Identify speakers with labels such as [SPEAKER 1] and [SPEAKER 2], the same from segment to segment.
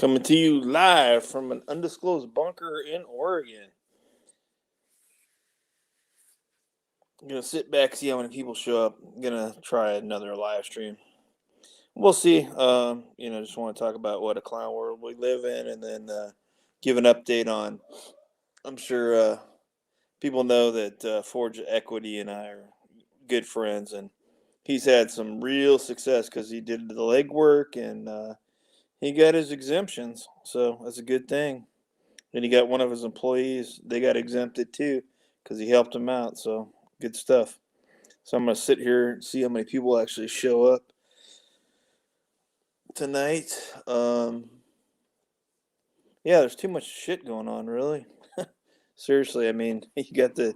[SPEAKER 1] Coming to you live from an undisclosed bunker in Oregon. I'm gonna sit back, see how many people show up. I'm gonna try another live stream. We'll see. Just want to talk about what a clown world we live in, and then give an update on. I'm sure people know that Forge Equity and I are good friends, and he's had some real success because he did the legwork and he got his exemptions, so that's a good thing. And he got one of his employees; they got exempted too because he helped them out. So good stuff. So I'm gonna sit here and see how many people actually show up tonight. Yeah, there's too much shit going on, really. Seriously, I mean, you got the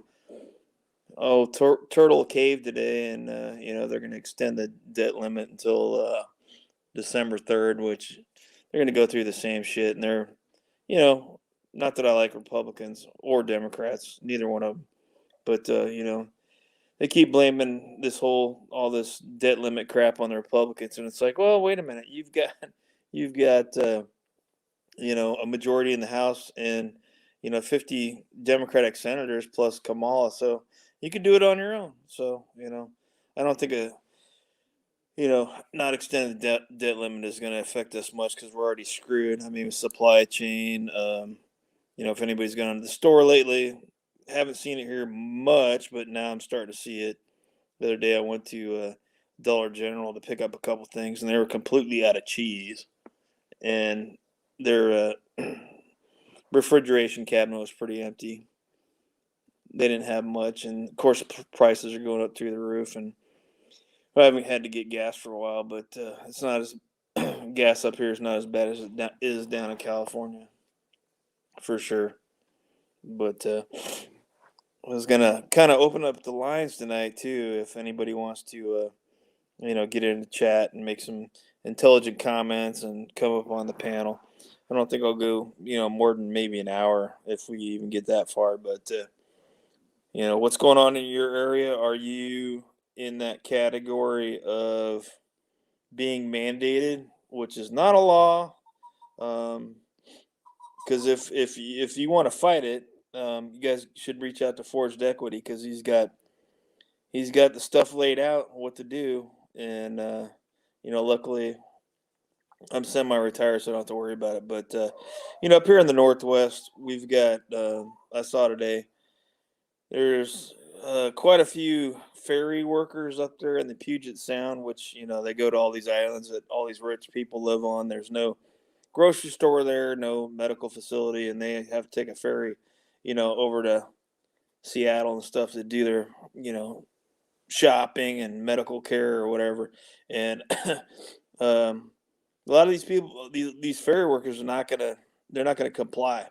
[SPEAKER 1] Turtle Cave today, and they're gonna extend the debt limit until December 3rd, which they're gonna go through the same shit, and they're, you know, not that I like Republicans or Democrats, neither one of them, but they keep blaming all this debt limit crap on the Republicans, and it's like, well, wait a minute, you've got a majority in the House and 50 Democratic senators plus Kamala, so you can do it on your own. So I don't think not extending the debt limit is going to affect us much because we're already screwed. I mean, with supply chain, if anybody's gone to the store lately, haven't seen it here much, but now I'm starting to see it. The other day I went to Dollar General to pick up a couple things, and they were completely out of cheese, and their refrigeration cabinet was pretty empty. They didn't have much, and of course, prices are going up through the roof, and I haven't had to get gas for a while, but it's not as gas up here is not as bad as it is down in California, for sure. But I was gonna kind of open up the lines tonight too, if anybody wants to, get in the chat and make some intelligent comments and come up on the panel. I don't think I'll go, more than maybe an hour if we even get that far. But what's going on in your area? Are you in that category of being mandated, which is not a law? Because if you want to fight it, you guys should reach out to Forged Equity because he's got the stuff laid out what to do, and luckily I'm semi-retired, so I don't have to worry about it. But up here in the Northwest, we've got I saw today there's quite a few ferry workers up there in the Puget Sound, which they go to all these islands that all these rich people live on. There's no grocery store there, no medical facility, and they have to take a ferry, over to Seattle and stuff to do their, shopping and medical care or whatever. And a lot of these people, these ferry workers they're not gonna comply.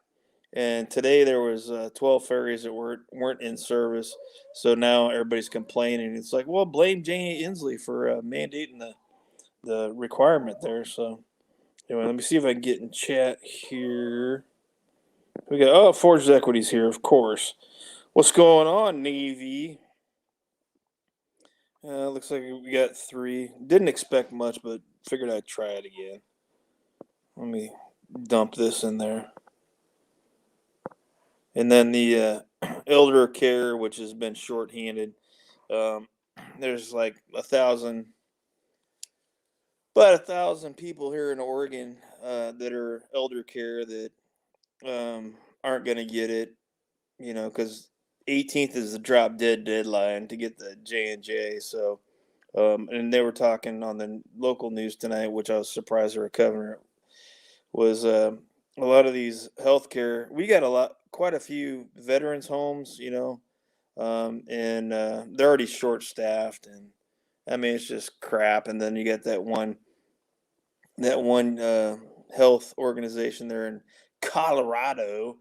[SPEAKER 1] And today there was 12 ferries that weren't in service, so now everybody's complaining. It's like, well, blame Janie Inslee for mandating the requirement there. So anyway, let me see if I can get in chat here. We got Forged Equities here, of course. What's going on, Navy? Looks like we got 3. Didn't expect much, but figured I'd try it again. Let me dump this in there. And then the elder care, which has been shorthanded. There's like 1,000 people here in Oregon that are elder care that aren't going to get it, because 18th is the drop dead deadline to get the J&J. So, and they were talking on the local news tonight, which I was surprised they were covering, was a lot of these healthcare. We got quite a few veterans homes, and they're already short staffed, and I mean it's just crap. And then you get that one health organization there in Colorado.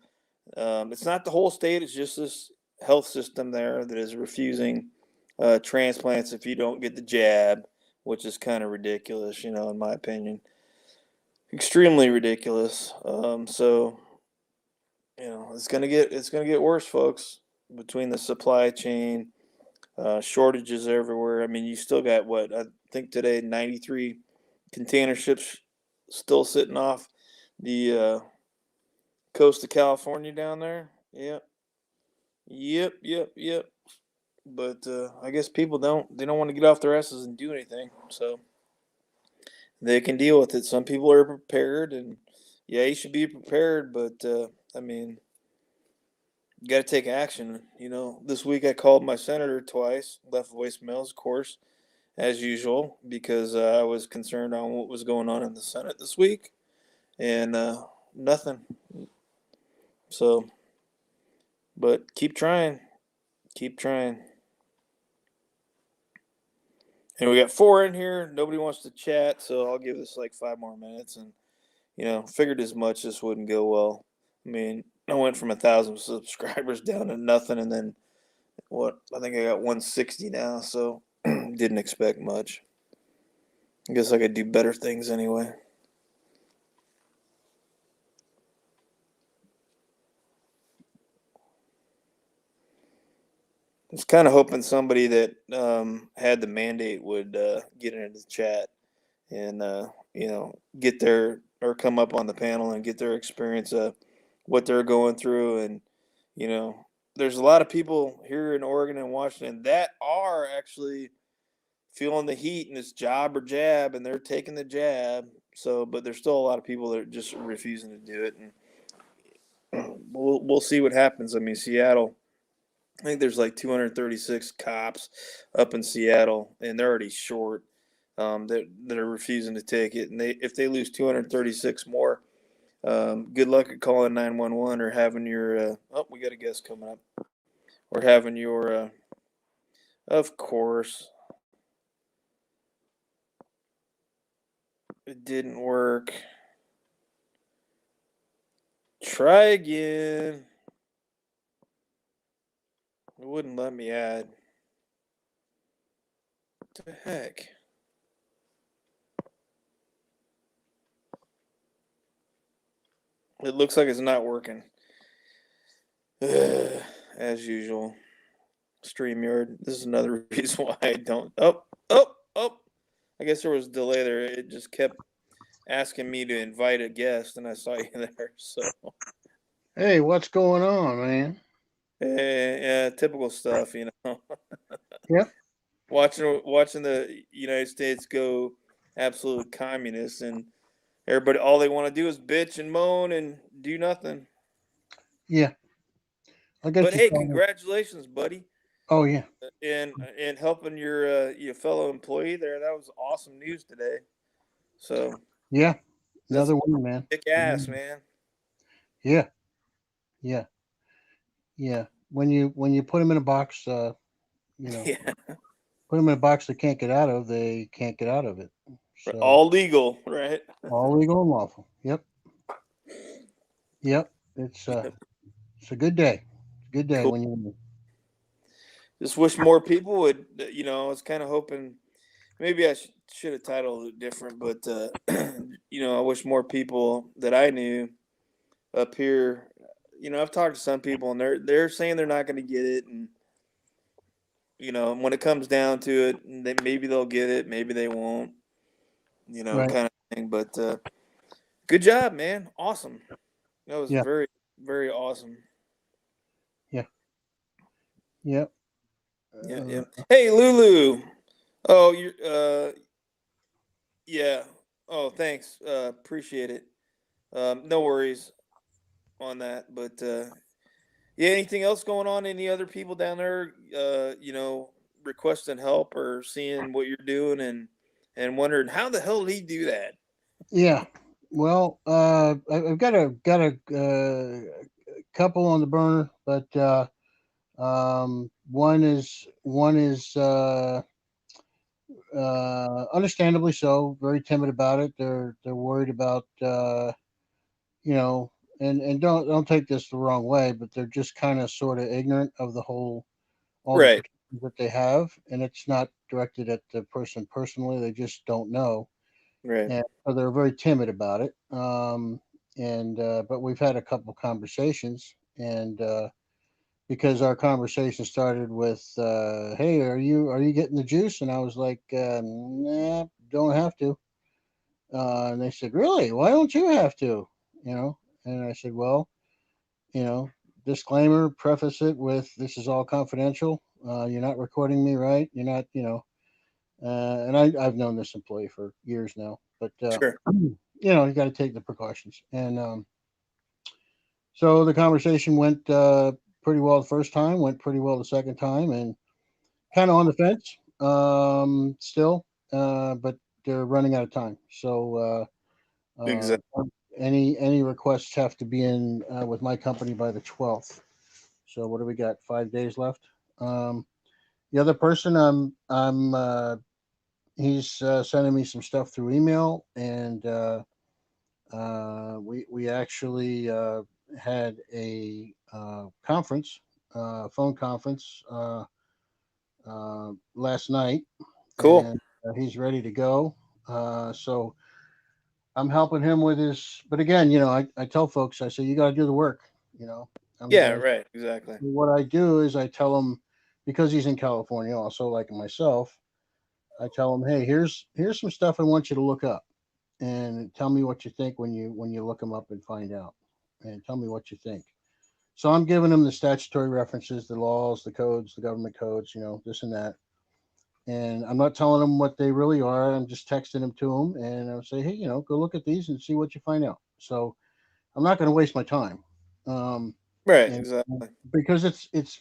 [SPEAKER 1] It's not the whole state; it's just this health system there that is refusing transplants if you don't get the jab, which is kind of ridiculous, in my opinion. Extremely ridiculous. So it's gonna get worse, folks. Between the supply chain, shortages everywhere. I mean, you still got what I think today 93 container ships still sitting off the coast of California down there. Yep, yep. But I guess people don't want to get off their asses and do anything, so they can deal with it. Some people are prepared, and yeah, you should be prepared. But I mean, you got to take action. This week I called my senator twice, left voicemails, of course, as usual, because I was concerned on what was going on in the Senate this week, and nothing. So, but keep trying. And we got 4 in here. Nobody wants to chat, so I'll give this like 5 more minutes. And figured as much this wouldn't go well. I mean, I went from 1,000 subscribers down to nothing, and then what? I think I got 160 now, so didn't expect much. I guess I could do better things anyway. I was kind of hoping somebody that had the mandate would get into the chat and get their or come up on the panel and get their experience of what they're going through. And there's a lot of people here in Oregon and Washington that are actually feeling the heat, and it's job or jab, and they're taking the jab. So, but there's still a lot of people that are just refusing to do it, and we'll see what happens. I mean, Seattle, I think there's like 236 cops up in Seattle, and they're already short. That are refusing to take it, and if they lose 236 more, good luck at calling 911 or having your. We got a guest coming up, or having your. Of course, it didn't work. Try again. It wouldn't let me add. What the heck? It looks like it's not working. As usual. StreamYard. This is another reason why I don't. Oh. I guess there was a delay there. It just kept asking me to invite a guest, and I saw you there. So.
[SPEAKER 2] Hey, what's going on, man?
[SPEAKER 1] Yeah, typical stuff,
[SPEAKER 2] Yep.
[SPEAKER 1] Watching the United States go absolute communist, and everybody, all they want to do is bitch and moan and do nothing.
[SPEAKER 2] Yeah. I
[SPEAKER 1] But
[SPEAKER 2] got you
[SPEAKER 1] hey,
[SPEAKER 2] calling.
[SPEAKER 1] congratulations, buddy,
[SPEAKER 2] Oh yeah.
[SPEAKER 1] and helping your fellow employee there. That was awesome news today. So
[SPEAKER 2] Yeah.
[SPEAKER 1] that's
[SPEAKER 2] Another one, man.
[SPEAKER 1] kick ass, man.
[SPEAKER 2] Yeah. Yeah. Yeah. When you put them in a box, you know,
[SPEAKER 1] Yeah,
[SPEAKER 2] put them in a box they can't get out of, they can't get out of it. So
[SPEAKER 1] all legal, right?
[SPEAKER 2] all legal and lawful. Yep. Yep. It's a good day. It's a good day
[SPEAKER 1] Cool.
[SPEAKER 2] when you.
[SPEAKER 1] Just wish more people would. I was kind of hoping. Maybe I should have titled it different, but I wish more people that I knew up here. I've talked to some people, and they're saying they're not going to get it, and when it comes down to it, maybe they'll get it, maybe they won't,
[SPEAKER 2] Right.
[SPEAKER 1] kind of thing. But good job, man! Awesome. That was
[SPEAKER 2] Yeah.
[SPEAKER 1] very, very awesome.
[SPEAKER 2] Yeah. Yep.
[SPEAKER 1] Yeah, yeah.
[SPEAKER 2] Uh,
[SPEAKER 1] Hey, Lulu. Oh, you're. Yeah. Oh, thanks. Appreciate it. No worries on that. But yeah, anything else going on? Any other people down there, requesting help or seeing what you're doing and wondering how the hell did he do that?
[SPEAKER 2] yeah. Well, I've got a couple on the burner, but one is understandably so, very timid about it. They're worried about you know, and don't take this the wrong way, but they're just kind of sort of ignorant of the whole all the
[SPEAKER 1] Right,
[SPEAKER 2] protections that they have, and it's not directed at the person personally. They just don't know,
[SPEAKER 1] right,
[SPEAKER 2] and so they're very timid about it. And but we've had a couple conversations, and because our conversation started with, "Hey, are you getting the juice?" And I was like, "Nah, don't have to." And they said, "Really? Why don't you have to?" you know. And I said, well, you know, disclaimer, preface it with this is all confidential. You're not recording me, right? You're not, you know. And I've known this employee for years now, but
[SPEAKER 1] Sure.
[SPEAKER 2] you know, you got to take the precautions. And so the conversation went pretty well the first time, went pretty well the second time, and kind of on the fence still, but they're running out of time. So
[SPEAKER 1] Exactly.
[SPEAKER 2] any requests have to be in with my company by the 12th. So what do we got? 5 days left. Um, the other person, he's sending me some stuff through email, and we actually had a conference, phone conference last night,
[SPEAKER 1] Cool.
[SPEAKER 2] and he's ready to go. So I'm helping him with his. But again, you know, I tell folks, I say you got to do the work. You know,
[SPEAKER 1] Yeah, right. Exactly.
[SPEAKER 2] what I do is I tell him because he's in California, also like myself. I tell him, hey, here's some stuff I want you to look up, and tell me what you think when you look them up and find out, and tell me what you think. So I'm giving him the statutory references, the laws, the codes, the government codes, you know, this and that. And I'm not telling them what they really are. I'm just texting them to them, and I'll say, hey, you know, go look at these and see what you find out. So I'm not going to waste my time, um,
[SPEAKER 1] Right.
[SPEAKER 2] and
[SPEAKER 1] Exactly.
[SPEAKER 2] because it's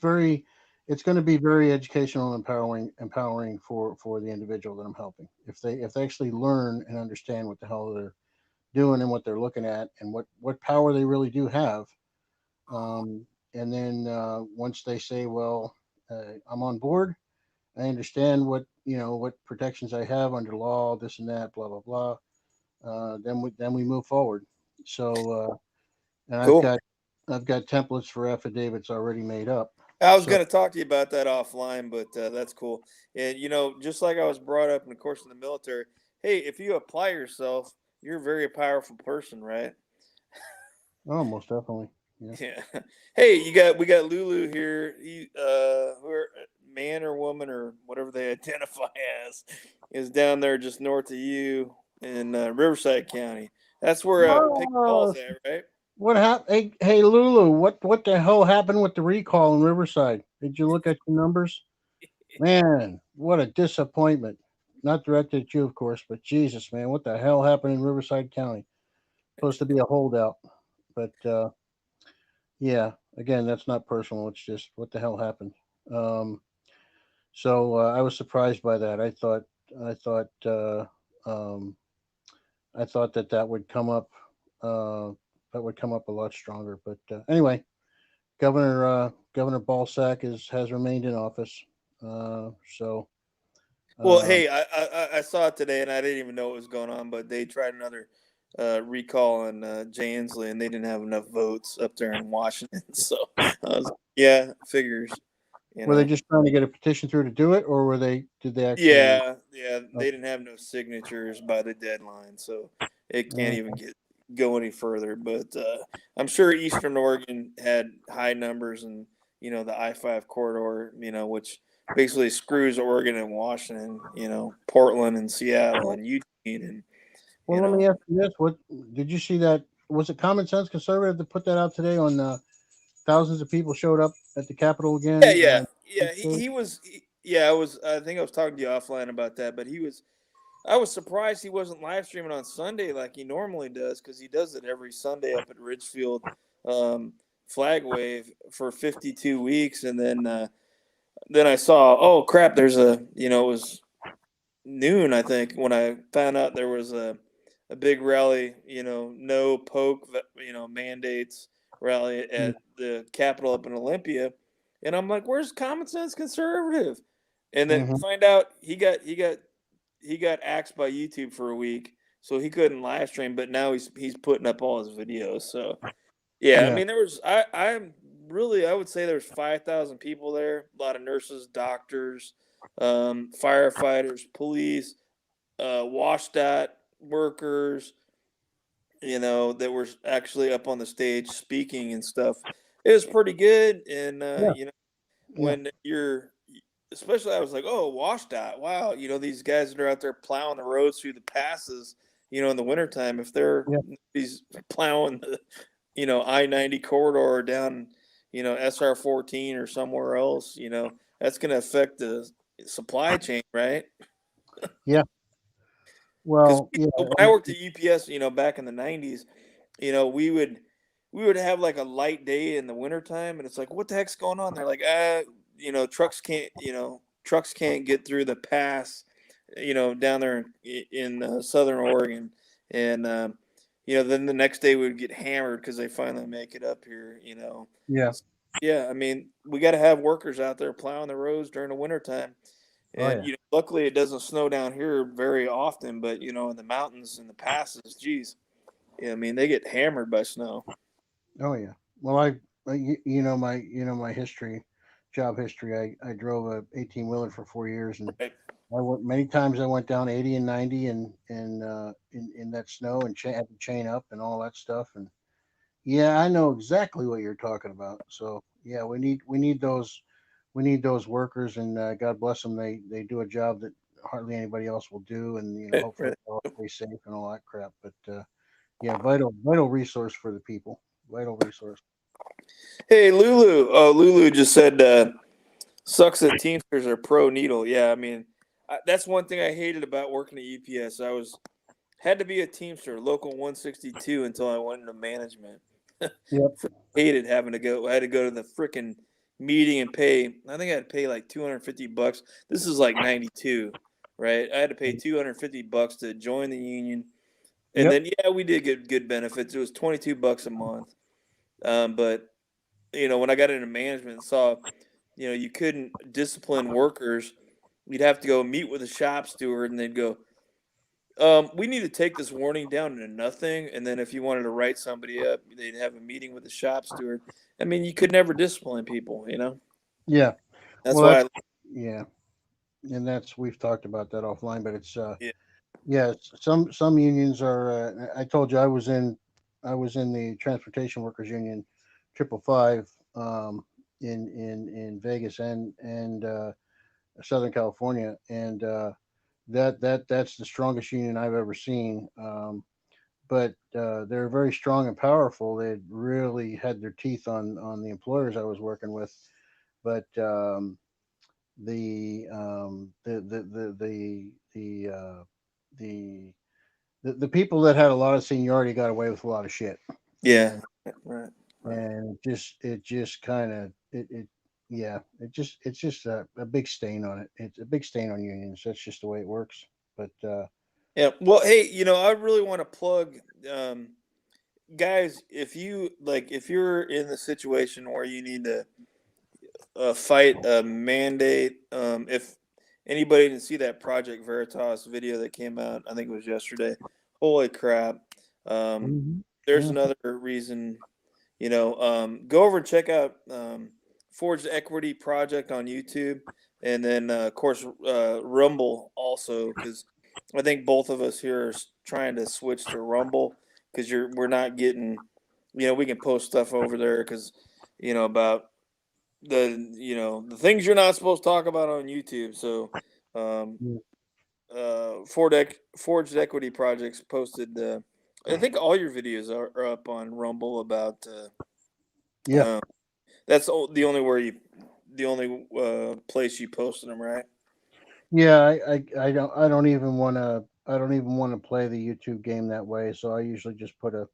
[SPEAKER 2] going to be very educational and empowering for the individual that I'm helping. If they actually learn and understand what the hell they're doing and what they're looking at and what power they really do have, and then once they say, well, I'm on board, I understand what you know what protections I have under law, this and that, blah blah blah. Then we move forward. So and
[SPEAKER 1] Cool.
[SPEAKER 2] I've got templates for affidavits already made up.
[SPEAKER 1] I was
[SPEAKER 2] So
[SPEAKER 1] going to talk to you about that offline, but that's cool. And just like I was brought up in the course of the military, hey, if you apply yourself, you're a very powerful person, right?
[SPEAKER 2] oh, most definitely, yeah.
[SPEAKER 1] Yeah. Hey, we got Lulu here. Who man or woman or whatever they identify as, is down there just north of you in Riverside County. That's where Pick
[SPEAKER 2] Oh,
[SPEAKER 1] Falls at, right?
[SPEAKER 2] what happened? Hey, Lulu, what the hell happened with the recall in Riverside? Did you look at the numbers? Man, what a disappointment. Not directed at you, of course, but Jesus, man, what the hell happened in Riverside County? Supposed to be a holdout, but yeah, again, that's not personal. It's just what the hell happened. Um, so I was surprised by that. I thought, um, I thought that would come up, uh, that would come up a lot stronger. But anyway, Governor Balsack has remained in office. So
[SPEAKER 1] Well,
[SPEAKER 2] uh,
[SPEAKER 1] hey, I saw it today, and I didn't even know what was going on. But they tried another recall on Jay Inslee, and they didn't have enough votes up there in Washington. So I was, yeah, figures, you
[SPEAKER 2] were they
[SPEAKER 1] know.
[SPEAKER 2] just trying to get a petition through to do it, or were they? Did they actually?
[SPEAKER 1] Yeah, yeah,
[SPEAKER 2] Uh,
[SPEAKER 1] they didn't have no signatures by the deadline, so it can't even
[SPEAKER 2] uh,
[SPEAKER 1] go any further. But I'm sure Eastern Oregon had high numbers, and the I-5 corridor, which basically screws Oregon and Washington, Portland and Seattle and Eugene, and you
[SPEAKER 2] well, let me
[SPEAKER 1] know,
[SPEAKER 2] ask you this: what did you see that? Was it Common Sense Conservative that put that out today on thousands of people showed up at the Capitol
[SPEAKER 1] yeah,
[SPEAKER 2] again?
[SPEAKER 1] yeah, yeah. Yeah. I think I was talking to you offline about that, but he was. I was surprised he wasn't live streaming on Sunday like he normally does, because he does it every Sunday up at Ridgefield um, Flag Wave for 52 weeks, and then I saw, oh crap, there's it was noon, I think, when I found out there was a big rally, no poke, mandates rally
[SPEAKER 2] Mm,
[SPEAKER 1] at the Capitol up in Olympia, and I'm like, where's Common Sense Conservative? And then
[SPEAKER 2] mm-hmm.
[SPEAKER 1] find out he got axed by YouTube for a week, so he couldn't live stream. But now he's putting up all his videos. So yeah, I
[SPEAKER 2] Yeah,
[SPEAKER 1] mean, I would say there was 5,000 people there. A lot of nurses, doctors, firefighters, police, WashDOT workers, that were actually up on the stage speaking and stuff. It was pretty good, and
[SPEAKER 2] yeah, yeah.
[SPEAKER 1] when you're especially, I was like, oh, WashDOT, wow, these guys that are out there plowing the roads through the passes, in the wintertime, if they're
[SPEAKER 2] Yeah.
[SPEAKER 1] these plowing the, I-90 corridor down, SR 14 or somewhere else, that's going to affect the supply chain, right?
[SPEAKER 2] Yeah.
[SPEAKER 1] Because
[SPEAKER 2] Well, yeah.
[SPEAKER 1] when I worked at UPS, back in the 90s, we would have like a light day in the wintertime, and it's like, what the heck's going on? They're like, trucks can't get through the pass, down there in southern Oregon, and then the next day we would get hammered because they finally make it up here.
[SPEAKER 2] Yeah.
[SPEAKER 1] Yeah, I mean, we got to have workers out there plowing the roads during the wintertime.
[SPEAKER 2] Oh
[SPEAKER 1] And
[SPEAKER 2] yeah.
[SPEAKER 1] luckily it doesn't snow down here very often, but in the mountains and the passes, geez, yeah, I mean they get hammered by snow.
[SPEAKER 2] Oh yeah. Well, my history, job history. I drove a 18 wheeler for 4 years, and
[SPEAKER 1] Right.
[SPEAKER 2] I went many times. I went down 80 and 90, and in that snow, and had to chain up and all that stuff. And yeah, I know exactly what you're talking about. So yeah, we need those workers, and God bless them. They do a job that hardly anybody else will do, and
[SPEAKER 1] Right,
[SPEAKER 2] hopefully
[SPEAKER 1] right.
[SPEAKER 2] they'll stay safe and all that crap. But yeah, vital resource for the people. Vital resource.
[SPEAKER 1] Hey, Lulu. Lulu just said, sucks that Teamsters are pro needle. Yeah, I mean, that's one thing I hated about working at UPS. I had to be a Teamster, local 162, until I went into management.
[SPEAKER 2] Yep.
[SPEAKER 1] Hated having to go. I had to go to the freaking meeting and pay. I think I had to pay like $250. This is like '92, right? I had to pay $250 to join the union, and
[SPEAKER 2] Yep.
[SPEAKER 1] then yeah, we did get good benefits. It was $22 a month. But when I got into management and saw, you couldn't discipline workers, you'd have to go meet with a shop steward, and they'd go, we need to take this warning down to nothing. And then if you wanted to write somebody up, they'd have a meeting with the shop steward. I mean, you could never discipline people.
[SPEAKER 2] Yeah.
[SPEAKER 1] That's
[SPEAKER 2] Well,
[SPEAKER 1] why.
[SPEAKER 2] yeah, and that's we've talked about that offline, but it's
[SPEAKER 1] Yeah,
[SPEAKER 2] yeah, some unions are. I told you I was in the transportation workers union, 555, in Vegas and Southern California, and that's the strongest union I've ever seen. But they're very strong and powerful. They really had their teeth on the employers I was working with, but the the people that had a lot of seniority got away with a lot of shit,
[SPEAKER 1] yeah,
[SPEAKER 2] and
[SPEAKER 1] right, right.
[SPEAKER 2] and it just kind of it yeah, it's just a big stain on it. It's a big stain on unions. That's just the way it works. But
[SPEAKER 1] Yeah. Well, hey, I really want to plug, um, guys. If you're in the situation where you need to fight a mandate. If anybody didn't see that Project Veritas video that came out, I think it was yesterday. Holy crap! Um,
[SPEAKER 2] Mhm.
[SPEAKER 1] there's
[SPEAKER 2] Mhm.
[SPEAKER 1] another reason. Go over and check out Forged Equity Project on YouTube, and then of course Rumble also, because I think both of us here are trying to switch to Rumble because we're not getting. We can post stuff over there because about the things you're not supposed to talk about on YouTube. So, um,
[SPEAKER 2] Yeah.
[SPEAKER 1] Forged Equity Projects posted. I think all your videos are up on Rumble about.
[SPEAKER 2] Yeah.
[SPEAKER 1] Uh, that's the only place you posted them, right?
[SPEAKER 2] Yeah, I don't even want to play the YouTube game that way. So I usually just put a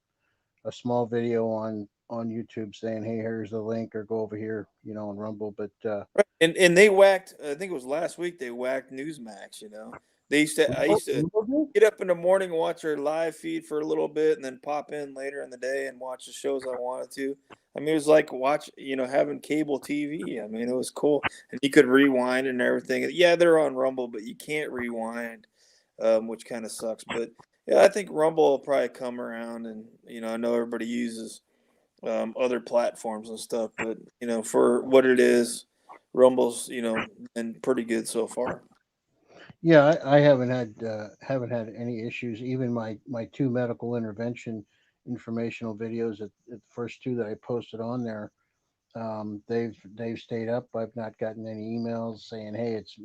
[SPEAKER 2] small video on YouTube saying, "Hey, here's the link," or "Go over here," on Rumble. But
[SPEAKER 1] Right. And they whacked. I think it was last week. They whacked Newsmax. I used to
[SPEAKER 2] Rumble?
[SPEAKER 1] get up in the morning, watch their live feed for a little bit, and then pop in later in the day and watch the shows I wanted to. I mean, it was like having cable TV. I mean, it was cool, and you could rewind and everything. Yeah, they're on Rumble, but you can't rewind, which kind of sucks. But yeah, I think Rumble will probably come around, and I know everybody uses other platforms and stuff, but for what it is, Rumble's been pretty good so far.
[SPEAKER 2] Yeah, I haven't had any issues. Even my two medical intervention informational videos, at the first two that I posted on there, they've stayed up. I've not gotten any emails saying, "Hey, it's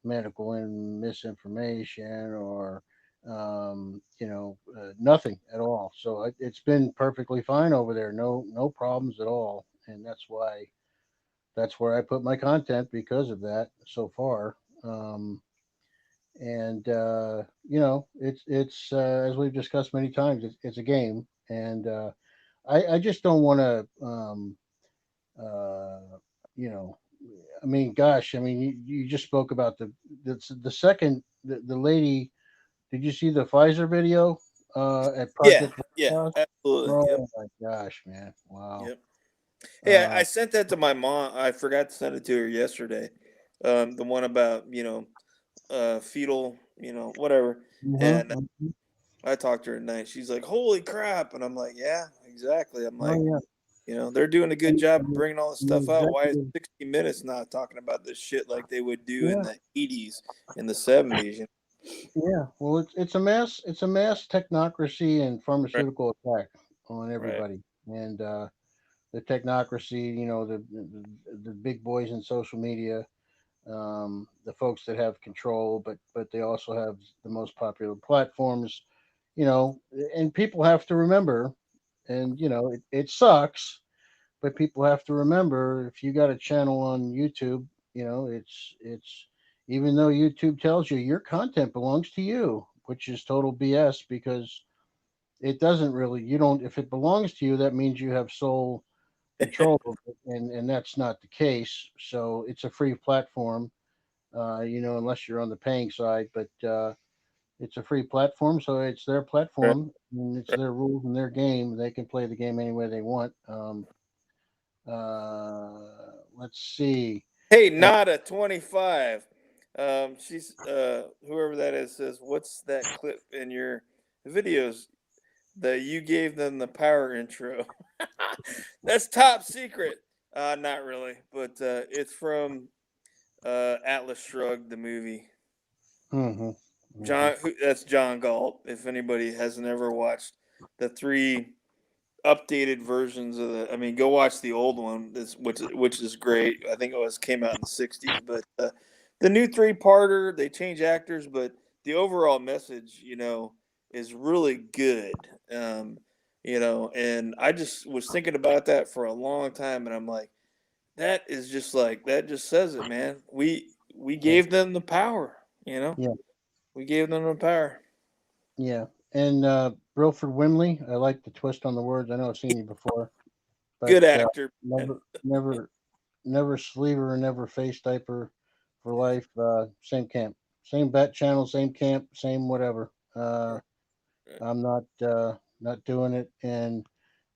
[SPEAKER 2] medical and misinformation," or nothing at all. So it's been perfectly fine over there. No problems at all, and that's where I put my content because of that so far. Um, and it's as we've discussed many times, it's a game, and I just don't want to uh, you know I mean, gosh, I mean, you just spoke about the second the lady. Did you see the Pfizer video at
[SPEAKER 1] Yeah,
[SPEAKER 2] Project
[SPEAKER 1] yeah,
[SPEAKER 2] Warehouse?
[SPEAKER 1] absolutely. Yep,
[SPEAKER 2] Oh my gosh, man! Wow.
[SPEAKER 1] yep. Hey, I
[SPEAKER 2] Uh,
[SPEAKER 1] sent that to my mom. I forgot to send it to her yesterday. The one about fetal, whatever.
[SPEAKER 2] mhm,
[SPEAKER 1] And
[SPEAKER 2] mhm.
[SPEAKER 1] I talked to her at night. She's like, "Holy crap!" And I'm like, "Yeah, exactly." I'm
[SPEAKER 2] Oh
[SPEAKER 1] like,
[SPEAKER 2] yeah.
[SPEAKER 1] they're doing a good job
[SPEAKER 2] And
[SPEAKER 1] bringing all this
[SPEAKER 2] the
[SPEAKER 1] stuff out. Why is
[SPEAKER 2] executive.
[SPEAKER 1] 60 Minutes not talking about this shit like they would do in
[SPEAKER 2] Yeah,
[SPEAKER 1] the 80s, in the 70s?
[SPEAKER 2] yeah. Well, it's a mass technocracy and
[SPEAKER 1] Right,
[SPEAKER 2] pharmaceutical attack on
[SPEAKER 1] right.
[SPEAKER 2] everybody, and the technocracy. The big boys in social media, the folks that have control, but they also have the most popular platforms. You know, and people have to remember, and it sucks, but people have to remember if you got a channel on YouTube, it's even though YouTube tells you your content belongs to you, which is total BS because it doesn't really. You don't. If it belongs to you, that means you have sole control of it, and that's not the case. So it's a free platform, unless you're on the paying side, but it's a free platform, so it's their
[SPEAKER 1] Right,
[SPEAKER 2] platform and it's
[SPEAKER 1] right.
[SPEAKER 2] their rules and their game. They can play the game any way they want. Let's see.
[SPEAKER 1] Hey,
[SPEAKER 2] Uh,
[SPEAKER 1] Nada 25. She's whoever that is says, "What's that clip in your videos that you gave them the power intro?" That's top secret. Not really, but it's from Atlas Shrugged, the movie.
[SPEAKER 2] hmm
[SPEAKER 1] That's John Galt. If anybody hasn't ever watched the three updated versions of I mean, go watch the old one, which is great. I think it was came out in the '60s, but the new three-parter, they change actors, but the overall message, is really good. And I just was thinking about that for a long time, and I'm like, that just says it, man. We
[SPEAKER 2] yeah,
[SPEAKER 1] gave them the power, you know.
[SPEAKER 2] yeah,
[SPEAKER 1] We gave them the power.
[SPEAKER 2] yeah. And Wilford Wimley, I like the twist on the words. I know I've seen you before, but
[SPEAKER 1] Good actor, man.
[SPEAKER 2] never sleever, never face diaper for life. Same camp, same bet channel, same camp, same whatever. I'm not doing it. And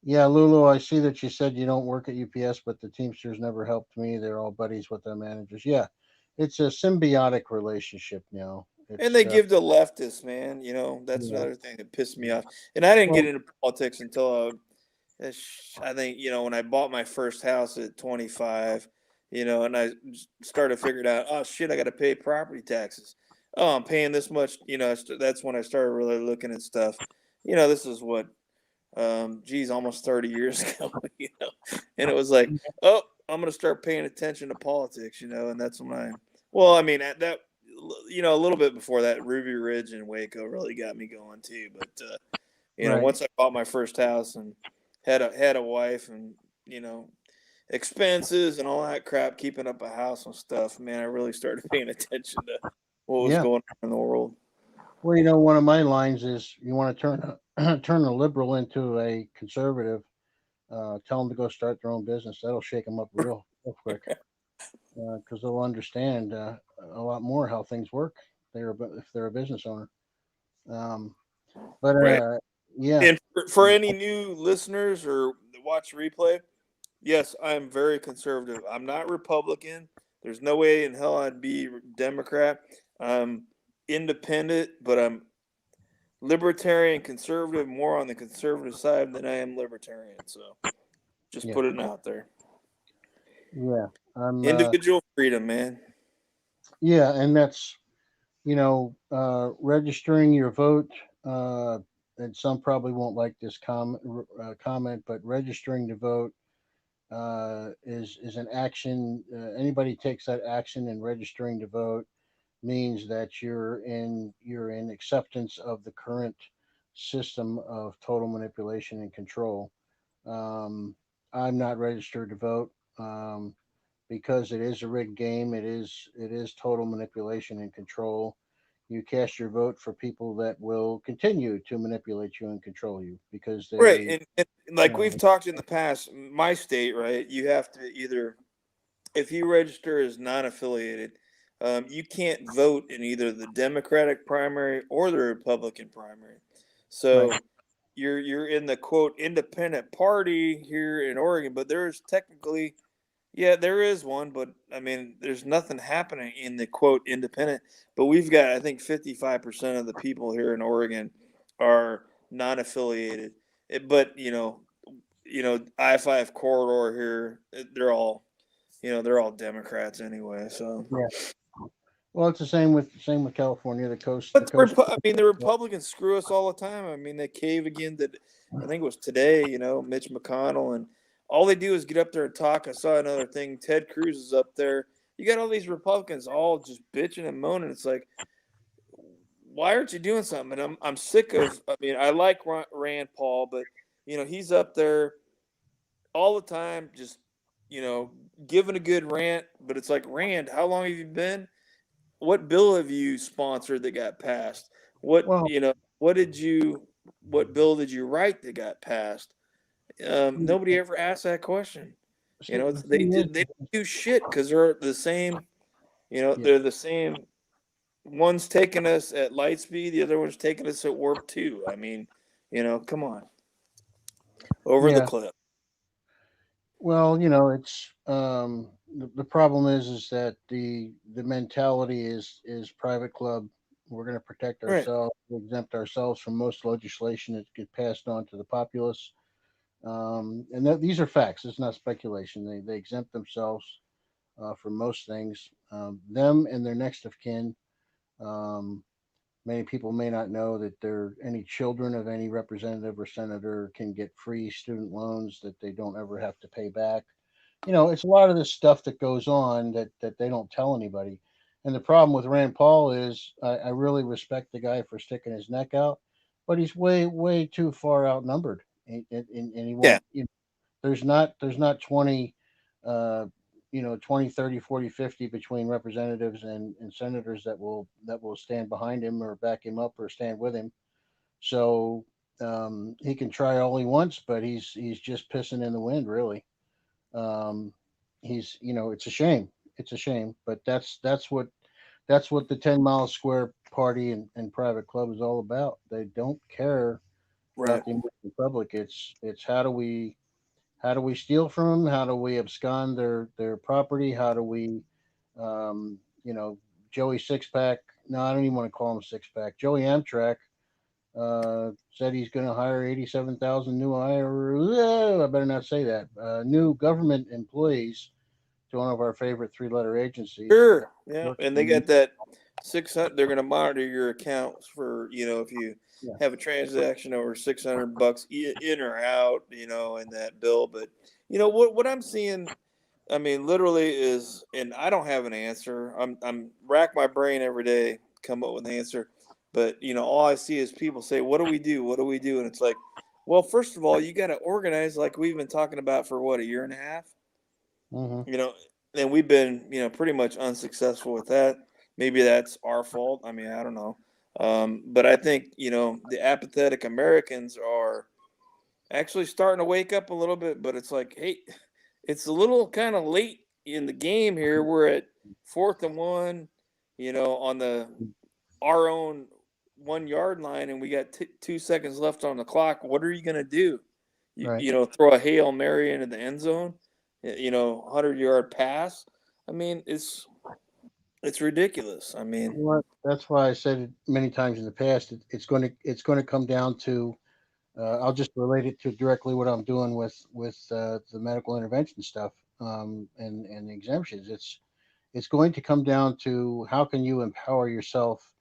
[SPEAKER 2] yeah, Lulu, I see that you said you don't work at UPS, but the Teamsters never helped me. They're all buddies with their managers. Yeah, it's a symbiotic relationship now.
[SPEAKER 1] And
[SPEAKER 2] It's
[SPEAKER 1] they give the leftists, man. That's
[SPEAKER 2] yeah,
[SPEAKER 1] another thing that pissed me off. And I didn't get
[SPEAKER 2] well,
[SPEAKER 1] into politics until I think, when I bought my first house at 25, and I started figuring out, oh shit, I got to pay property taxes. Oh, I'm paying this much. That's when I started really looking at stuff. This is what, geez, almost 30 years ago. And it was like, oh, I'm going to start paying attention to politics, and that's when well, I mean, at that, a little bit before that, Ruby Ridge and Waco really got me going too. But,
[SPEAKER 2] right.
[SPEAKER 1] once I bought my first house and had a wife and, you know, expenses and all that crap, keeping up a house and stuff, man, I really started paying attention to what was
[SPEAKER 2] Yeah.
[SPEAKER 1] going on in the world.
[SPEAKER 2] Well, one of my lines is you want to turn a liberal into a conservative. Tell them to go start their own business. That'll shake them up real quick because they'll understand a lot more how things work. If they're a business owner. Um, but
[SPEAKER 1] Right.
[SPEAKER 2] yeah,
[SPEAKER 1] And for any new listeners or watch replay, yes, I'm very conservative. I'm not Republican. There's no way in hell I'd be Democrat. I'm independent, but I'm libertarian, conservative, more on the conservative side than I am libertarian. So just
[SPEAKER 2] yeah,
[SPEAKER 1] put it out there.
[SPEAKER 2] yeah. I'm
[SPEAKER 1] Individual freedom, man.
[SPEAKER 2] yeah, and that's registering your vote. And some probably won't like this comment, but registering to vote is an action. Anybody takes that action and registering to vote means that you're in acceptance of the current system of total manipulation and control. Um, I'm not registered to vote because it is a rigged game. It is total manipulation and control. You cast your vote for people that will continue to manipulate you and control you because
[SPEAKER 1] Right,
[SPEAKER 2] they,
[SPEAKER 1] and like we've
[SPEAKER 2] um,
[SPEAKER 1] talked in the past, my state, right? You have to either, if you register as non-affiliated, you can't vote in either the Democratic primary or the Republican primary.
[SPEAKER 2] right.
[SPEAKER 1] So you're in the quote independent party here in Oregon, but there's technically, yeah, there is one, but I mean, there's nothing happening in the quote independent. But we've got, I think, 55% of the people here in Oregon are non-affiliated. But I-5 corridor here, they're all Democrats anyway. So,
[SPEAKER 2] Yeah. Well, it's the same with California. The
[SPEAKER 1] but
[SPEAKER 2] coast.
[SPEAKER 1] I mean, the Republicans screw us all the time. I mean, they cave again. That I think it was today. Mitch McConnell, and all they do is get up there and talk. I saw another thing. Ted Cruz is up there. You got all these Republicans all just bitching and moaning. It's like, why aren't you doing something? And I'm sick of. I mean, I like Rand Paul, but he's up there all the time, just you know giving a good rant. But it's like, Rand, how long have you been? What bill have you sponsored that got passed?
[SPEAKER 2] Well,
[SPEAKER 1] What bill did you write that got passed? Nobody ever asked that question.
[SPEAKER 2] the
[SPEAKER 1] They
[SPEAKER 2] thing
[SPEAKER 1] did,
[SPEAKER 2] is,
[SPEAKER 1] they don't do shit because they're the same.
[SPEAKER 2] yeah,
[SPEAKER 1] They're the same. One's taking us at light speed, the other one's taking us at warp two. I mean, come on, over the
[SPEAKER 2] yeah.
[SPEAKER 1] cliff.
[SPEAKER 2] Well, it's the problem is that the mentality is private club. We're going to protect
[SPEAKER 1] Right,
[SPEAKER 2] ourselves, exempt ourselves from most legislation that get passed on to the populace. And these are facts. It's not speculation. They exempt themselves from most things. Them and their next of kin. Um, Many people may not know that any children of any representative or senator can get free student loans that they don't ever have to pay back. It's a lot of this stuff that goes on that they don't tell anybody. And the problem with Rand Paul is I really respect the guy for sticking his neck out, but he's way, way too far outnumbered. And he
[SPEAKER 1] yeah,
[SPEAKER 2] won't, there's not 20, uh, 20, 30, 40, 50 between representatives and senators that will stand behind him or back him up or stand with him. So he can try all he wants, but he's just pissing in the wind, really. Um, it's a shame. It's a shame, but that's what the 10 Mile Square Party and private club is all about. They don't care
[SPEAKER 1] right,
[SPEAKER 2] about the American public. It's how do we steal from them? How do we abscond their property? How do we, um, you know, Joey Sixpack? No, I don't even want to call him Sixpack. Joey Amtrak said he's going to hire 87,000 new I better not say that. New government employees to one of our favorite three-letter agencies.
[SPEAKER 1] sure, yeah.
[SPEAKER 2] Work
[SPEAKER 1] And
[SPEAKER 2] for
[SPEAKER 1] they
[SPEAKER 2] me.
[SPEAKER 1] got that 600. They're going to monitor your accounts for if you
[SPEAKER 2] Yeah.
[SPEAKER 1] have a transaction over $600 in or out, in that bill. But what I'm seeing, I mean, literally is, and I don't have an answer. I'm rack my brain every day, come up with an answer. But all I see is people say, "What do we do? What do we do?" And it's like, well, first of all, you got to organize, like we've been talking about for what, a year and a half.
[SPEAKER 2] Hmm.
[SPEAKER 1] You know, and we've been pretty much unsuccessful with that. Maybe that's our fault. I mean, I don't know. But I think the apathetic Americans are actually starting to wake up a little bit. But it's like, hey, it's a little kind of late in the game here. We're at 4th and 1, on the our own 1 yard line, and we got 2 seconds left on the clock. What are you going to do?
[SPEAKER 2] Right.
[SPEAKER 1] Throw a Hail Mary into the end zone, 100-yard pass. I mean, it's ridiculous. I mean,
[SPEAKER 2] That's why I said it many times in the past. It's going to come down to. I'll just relate it to directly what I'm doing with the medical intervention stuff and the exemptions. It's going to come down to how can you empower yourself.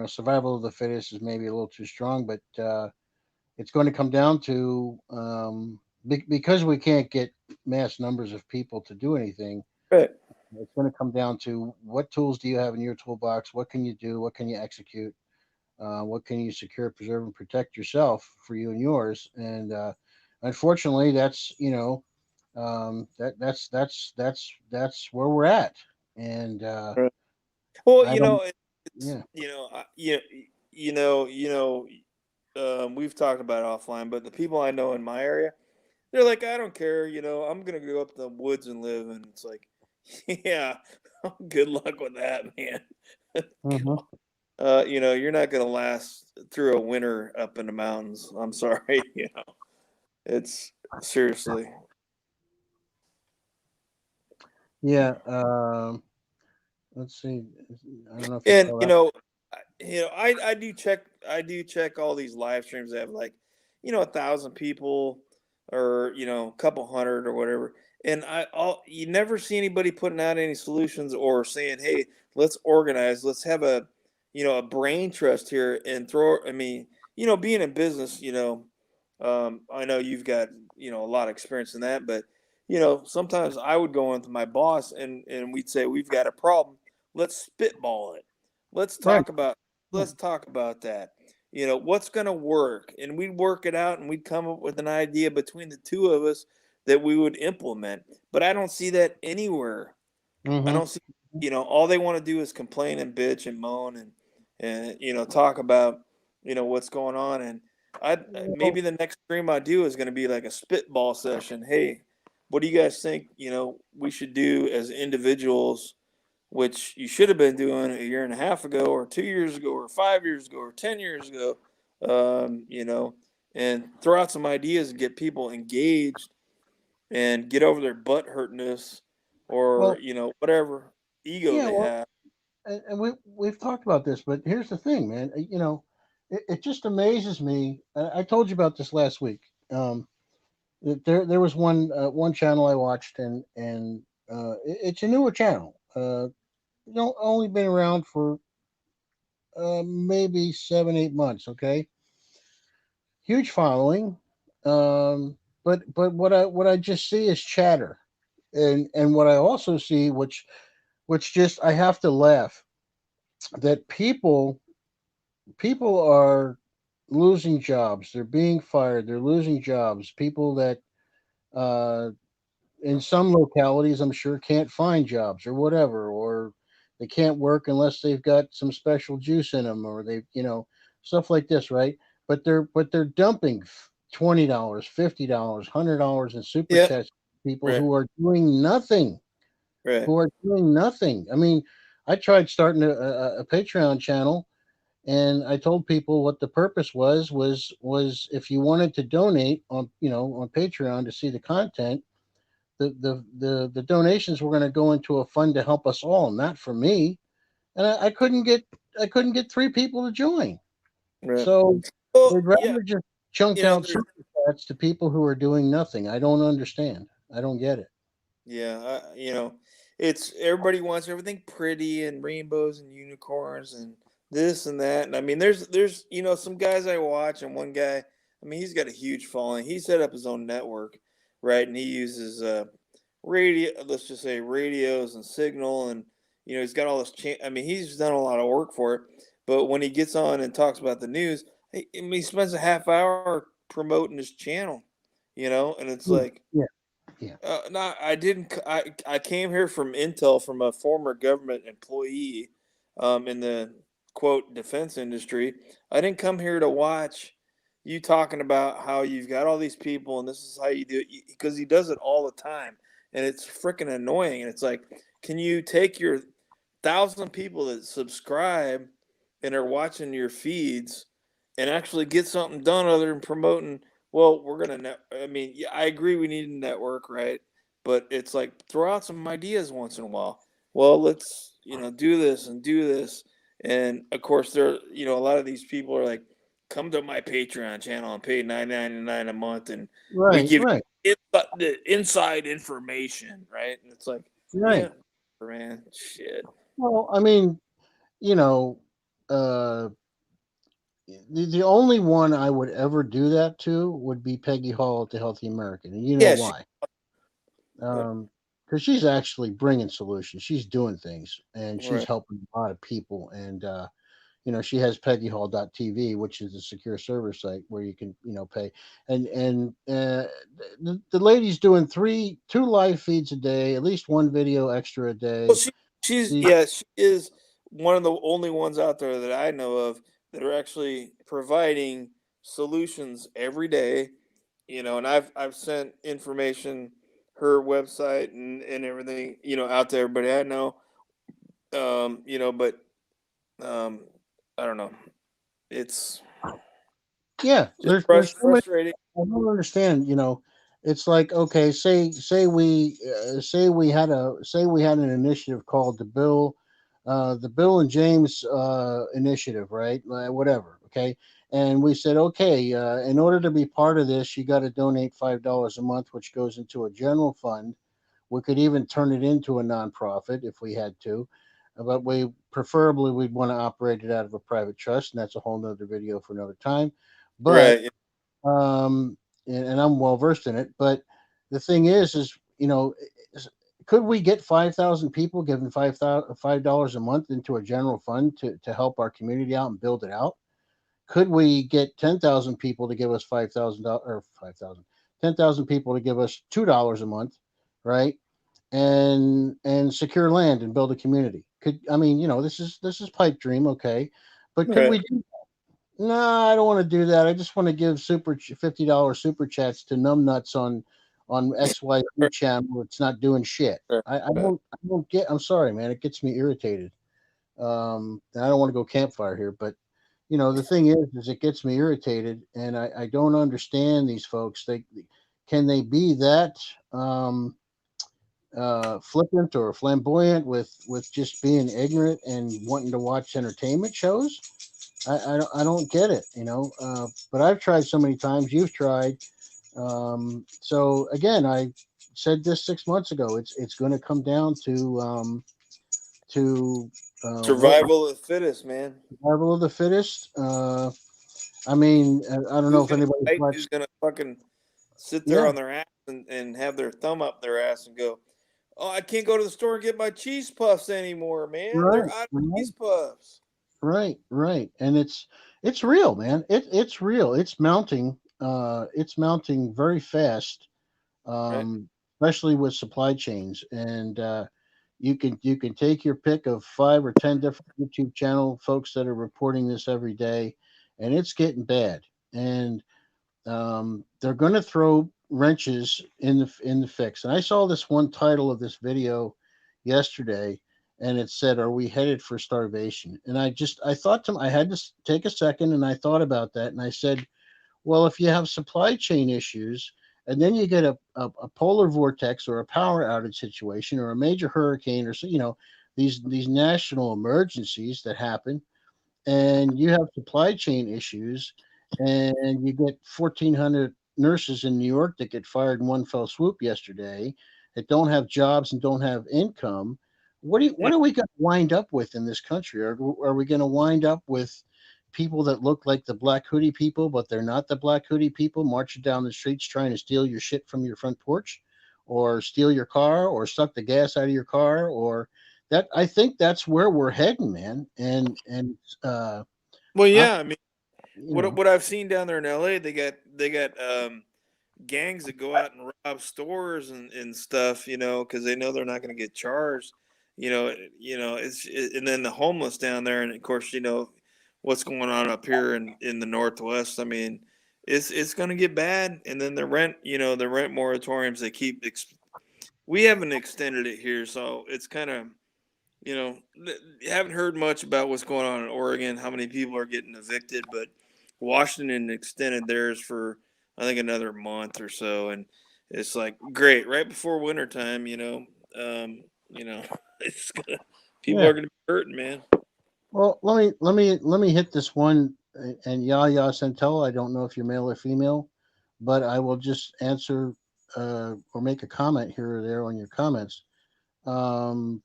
[SPEAKER 2] Survival of the fittest is maybe a little too strong, but it's going to come down to because we can't get mass numbers of people to do anything.
[SPEAKER 1] right.
[SPEAKER 2] It's going to come down to what tools do you have in your toolbox? What can you do? What can you execute? What can you secure, preserve, and protect yourself for you and yours? And unfortunately, that's that's where we're at. And
[SPEAKER 1] Right. Well,
[SPEAKER 2] I don't.
[SPEAKER 1] it's
[SPEAKER 2] Yeah.
[SPEAKER 1] we've talked about it offline, but the people I know in my area, they're like, I don't care, I'm gonna go up to the woods and live, and it's like, yeah, good luck with that, man.
[SPEAKER 2] Hmm.
[SPEAKER 1] You're not gonna last through a winter up in the mountains. I'm sorry, it's seriously.
[SPEAKER 2] Yeah. Let's see. I don't know if you
[SPEAKER 1] And
[SPEAKER 2] saw that.
[SPEAKER 1] I do check all these live streams that have like 1,000 people or a couple hundred or whatever, and you never see anybody putting out any solutions or saying, hey, let's organize, let's have a brain trust here and throw. I mean, being in business, I know you've got a lot of experience in that, but sometimes I would go into my boss and we'd say, we've got a problem, let's spitball it. Let's
[SPEAKER 2] Right.
[SPEAKER 1] talk about
[SPEAKER 2] Yeah.
[SPEAKER 1] let's talk about that. What's going to work, and we'd work it out, and we'd come up with an idea between the two of us that we would implement. But I don't see that anywhere. I
[SPEAKER 2] Hmm.
[SPEAKER 1] don't see, all they want to do is complain and bitch and moan and talk about what's going on. And
[SPEAKER 2] Well,
[SPEAKER 1] maybe the next stream I do is going to be like a spitball session. Hey, what do you guys think? We should do as individuals, which you should have been doing a year and a half ago, or 2 years ago, or 5 years ago, or 10 years ago. And throw out some ideas and get people engaged and get over their butt hurtness or
[SPEAKER 2] well,
[SPEAKER 1] whatever ego
[SPEAKER 2] yeah.
[SPEAKER 1] they
[SPEAKER 2] Well,
[SPEAKER 1] have.
[SPEAKER 2] and we've talked about this, but here's the thing, man. It just amazes me. I told you about this last week. There was one channel I watched, and it's a newer channel. Only been around for maybe 7 8 months. Okay, huge following. But what I just see is chatter, and what I also see, which just I have to laugh, that people are losing jobs. They're being fired. They're losing jobs. People that uh, in some localities, I'm sure, can't find jobs or whatever, or they can't work unless they've got some special juice in them, or stuff like this, right? But they're dumping $20, $50, $100 in super
[SPEAKER 1] Yeah,
[SPEAKER 2] chats. People
[SPEAKER 1] right,
[SPEAKER 2] who are doing nothing,
[SPEAKER 1] right,
[SPEAKER 2] who are doing nothing. I mean, I tried starting a Patreon channel, and I told people what the purpose was if you wanted to donate on Patreon to see the content, the donations were going to go into a fund to help us all, not for me. And I couldn't get three people to join.
[SPEAKER 1] right.
[SPEAKER 2] So
[SPEAKER 1] Well,
[SPEAKER 2] they'd
[SPEAKER 1] yeah,
[SPEAKER 2] rather just chunk out
[SPEAKER 1] there's
[SPEAKER 2] super chats to people who are doing nothing. I don't understand. I don't get it.
[SPEAKER 1] yeah, it's everybody wants everything pretty and rainbows and unicorns and this and that. And I mean, there's some guys I watch, and one guy, I mean, he's got a huge following. He set up his own network, right? And he uses radio, let's just say radios and signal, and he's got all this. I mean, he's done a lot of work for it. But when he gets on and talks about the news, I mean, he spends a half hour promoting his channel, and it's
[SPEAKER 2] Yeah,
[SPEAKER 1] like,
[SPEAKER 2] yeah, yeah.
[SPEAKER 1] no, I didn't. I came here from intel from a former government employee, in the quote defense industry. I didn't come here to watch you talking about how you've got all these people and this is how you do it, because he does it all the time, and it's freaking annoying. And it's like, can you take your 1,000 people that subscribe and are watching your feeds and actually get something done other than promoting? Well, we're gonna. I mean, yeah, I agree. We need a network, right? But it's like, throw out some ideas once in a while. Well, let's do this and do this, and of course, there. A lot of these people are like, come to my Patreon channel and pay $9.99 a month, and we
[SPEAKER 2] Right,
[SPEAKER 1] give
[SPEAKER 2] right,
[SPEAKER 1] you the inside information, right? And it's like, yeah,
[SPEAKER 2] right.
[SPEAKER 1] man, shit.
[SPEAKER 2] Well, I mean, you know, uh, the only one I would ever do that to would be Peggy Hall at the Healthy American, and you know
[SPEAKER 1] Yeah, she.
[SPEAKER 2] why?
[SPEAKER 1] Yep.
[SPEAKER 2] Because she's actually bringing solutions. She's doing things, and she's
[SPEAKER 1] Right.
[SPEAKER 2] helping a lot of people. And she has peggyhall.tv, which is a secure server site where you can, pay. And the lady's doing two live feeds a day, at least one video extra a
[SPEAKER 1] Well,
[SPEAKER 2] day.
[SPEAKER 1] she's
[SPEAKER 2] She's
[SPEAKER 1] yeah, she is one of the only ones out there that I know of that are actually providing solutions every day. And I've sent information, her website and everything, out to everybody I know. But um, I don't know. It's
[SPEAKER 2] Yeah,
[SPEAKER 1] just
[SPEAKER 2] there's so many.
[SPEAKER 1] frustrating.
[SPEAKER 2] I don't understand. It's like, okay, say we had an initiative called the Bill and James initiative, right? Whatever, okay. And we said, okay, in order to be part of this, you got to donate $5 a month, which goes into a general fund. We could even turn it into a nonprofit if we had to, but we'd want to operate it out of a private trust, and that's a whole nother video for another time. But
[SPEAKER 1] Right.
[SPEAKER 2] um, and I'm well versed in it. But the thing is, could we get 5,000 people giving $5 a month into a general fund to help our community out and build it out? Could we get 10,000 people to give us $5,000 or 5,000, 10,000 people to give us $2 a month, right? And secure land and build a community. Could I mean, this is pipe dream, okay, but could
[SPEAKER 1] Right.
[SPEAKER 2] we do? No, I don't want to do that. I just want to give $50 super chats to numbnuts on XYZ
[SPEAKER 1] Right.
[SPEAKER 2] channel. It's not doing shit.
[SPEAKER 1] Right.
[SPEAKER 2] I
[SPEAKER 1] Right.
[SPEAKER 2] don't get. I'm sorry, man. It gets me irritated. And I don't want to go campfire here, but the thing is it gets me irritated, and I don't understand these folks. Can they be that flippant or flamboyant with just being ignorant and wanting to watch entertainment shows? I don't get it, but I've tried so many times. You've tried. So again, I said this 6 months ago. It's going to come down to what
[SPEAKER 1] Survival of the fittest, man.
[SPEAKER 2] survival of the fittest. I mean, I don't know
[SPEAKER 1] Who's
[SPEAKER 2] if
[SPEAKER 1] gonna
[SPEAKER 2] anybody's
[SPEAKER 1] fight? Who's
[SPEAKER 2] watched.
[SPEAKER 1] gonna fucking sit there
[SPEAKER 2] Yeah,
[SPEAKER 1] on their ass and have their thumb up their ass and go, "Oh, I can't go to the store and get my cheese puffs anymore, man. They're
[SPEAKER 2] right,
[SPEAKER 1] out of
[SPEAKER 2] right,
[SPEAKER 1] cheese puffs."
[SPEAKER 2] right, and it's real, man. It's real. It's mounting. It's mounting very fast,
[SPEAKER 1] Right?
[SPEAKER 2] especially with supply chains. And you can take your pick of 5 or 10 different YouTube channel folks that are reporting this every day, and it's getting bad. And they're going to throw wrenches in the fix. And I saw this one title of this video yesterday, and it said, "Are we headed for starvation?" And I thought I had to take a second, and I thought about that, and I said, well, if you have supply chain issues, and then you get a polar vortex or a power outage situation or a major hurricane or so, these national emergencies that happen, and you have supply chain issues, and you get 1,400 nurses in New York that get fired in one fell swoop yesterday, that don't have jobs and don't have income. What are we going to wind up with in this country? Are we going to wind up with people that look like the black hoodie people, but they're not the black hoodie people, marching down the streets trying to steal your shit from your front porch, or steal your car, or suck the gas out of your car, or that? I think that's where we're heading, man. And uh,
[SPEAKER 1] Well,
[SPEAKER 2] I,
[SPEAKER 1] yeah. I mean,
[SPEAKER 2] you
[SPEAKER 1] what
[SPEAKER 2] know,
[SPEAKER 1] what I've seen down there in L.A., they got gangs that go out and rob stores and stuff, because they know they're not going to get charged. And then the homeless down there, and of course, what's going on up here in the Northwest. I mean, it's going to get bad. And then the rent moratoriums they keep. We haven't extended it here, so it's kind of haven't heard much about what's going on in Oregon, how many people are getting evicted, but Washington extended theirs for I think another month or so, and it's like great right before wintertime. it's gonna people
[SPEAKER 2] yeah.
[SPEAKER 1] are gonna be hurting, man.
[SPEAKER 2] Well, let me hit this one. And Yaya Santel, I don't know if you're male or female, but I will just answer or make a comment here or there on your comments. Um,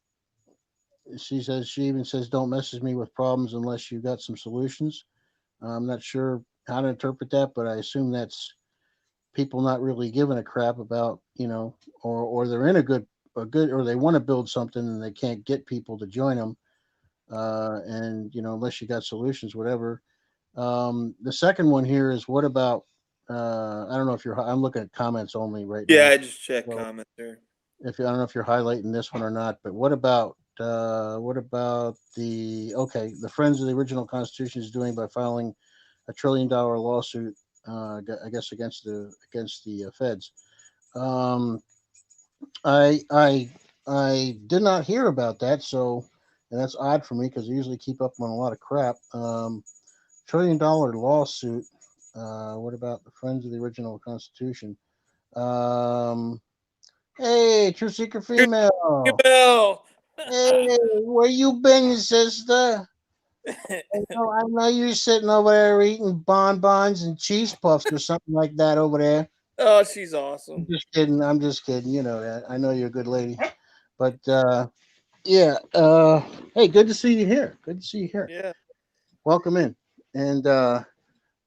[SPEAKER 2] she even says, "Don't message me with problems unless you got some solutions." I'm not sure how to interpret that, but I assume that's people not really giving a crap about, or they're in a good, or they want to build something and they can't get people to join them. and unless you got solutions, whatever. The second one here is what about? I don't know if you're. I'm looking at comments only right
[SPEAKER 1] Yeah,
[SPEAKER 2] now.
[SPEAKER 1] I just checked
[SPEAKER 2] So
[SPEAKER 1] comments there.
[SPEAKER 2] if I don't know if you're highlighting this one or not, but what about the Friends of the Original Constitution is doing by filing $1 trillion lawsuit, I guess against the feds. Um, I did not hear about that, so and that's odd for me because I usually keep up on a lot of crap. $1 trillion lawsuit. What about the Friends of the Original Constitution? Um, hey, True Seeker Female.
[SPEAKER 1] Bell.
[SPEAKER 2] Hey, where you been, sister? I know you're sitting over there eating bonbons and cheese puffs or something like that over there.
[SPEAKER 1] Oh, she's
[SPEAKER 2] I'm
[SPEAKER 1] awesome.
[SPEAKER 2] just kidding. I'm just kidding. You know that. I know you're a good lady. But yeah. Hey, good to see you here. Good to see you here.
[SPEAKER 1] Yeah.
[SPEAKER 2] Welcome in. And
[SPEAKER 1] Yeah,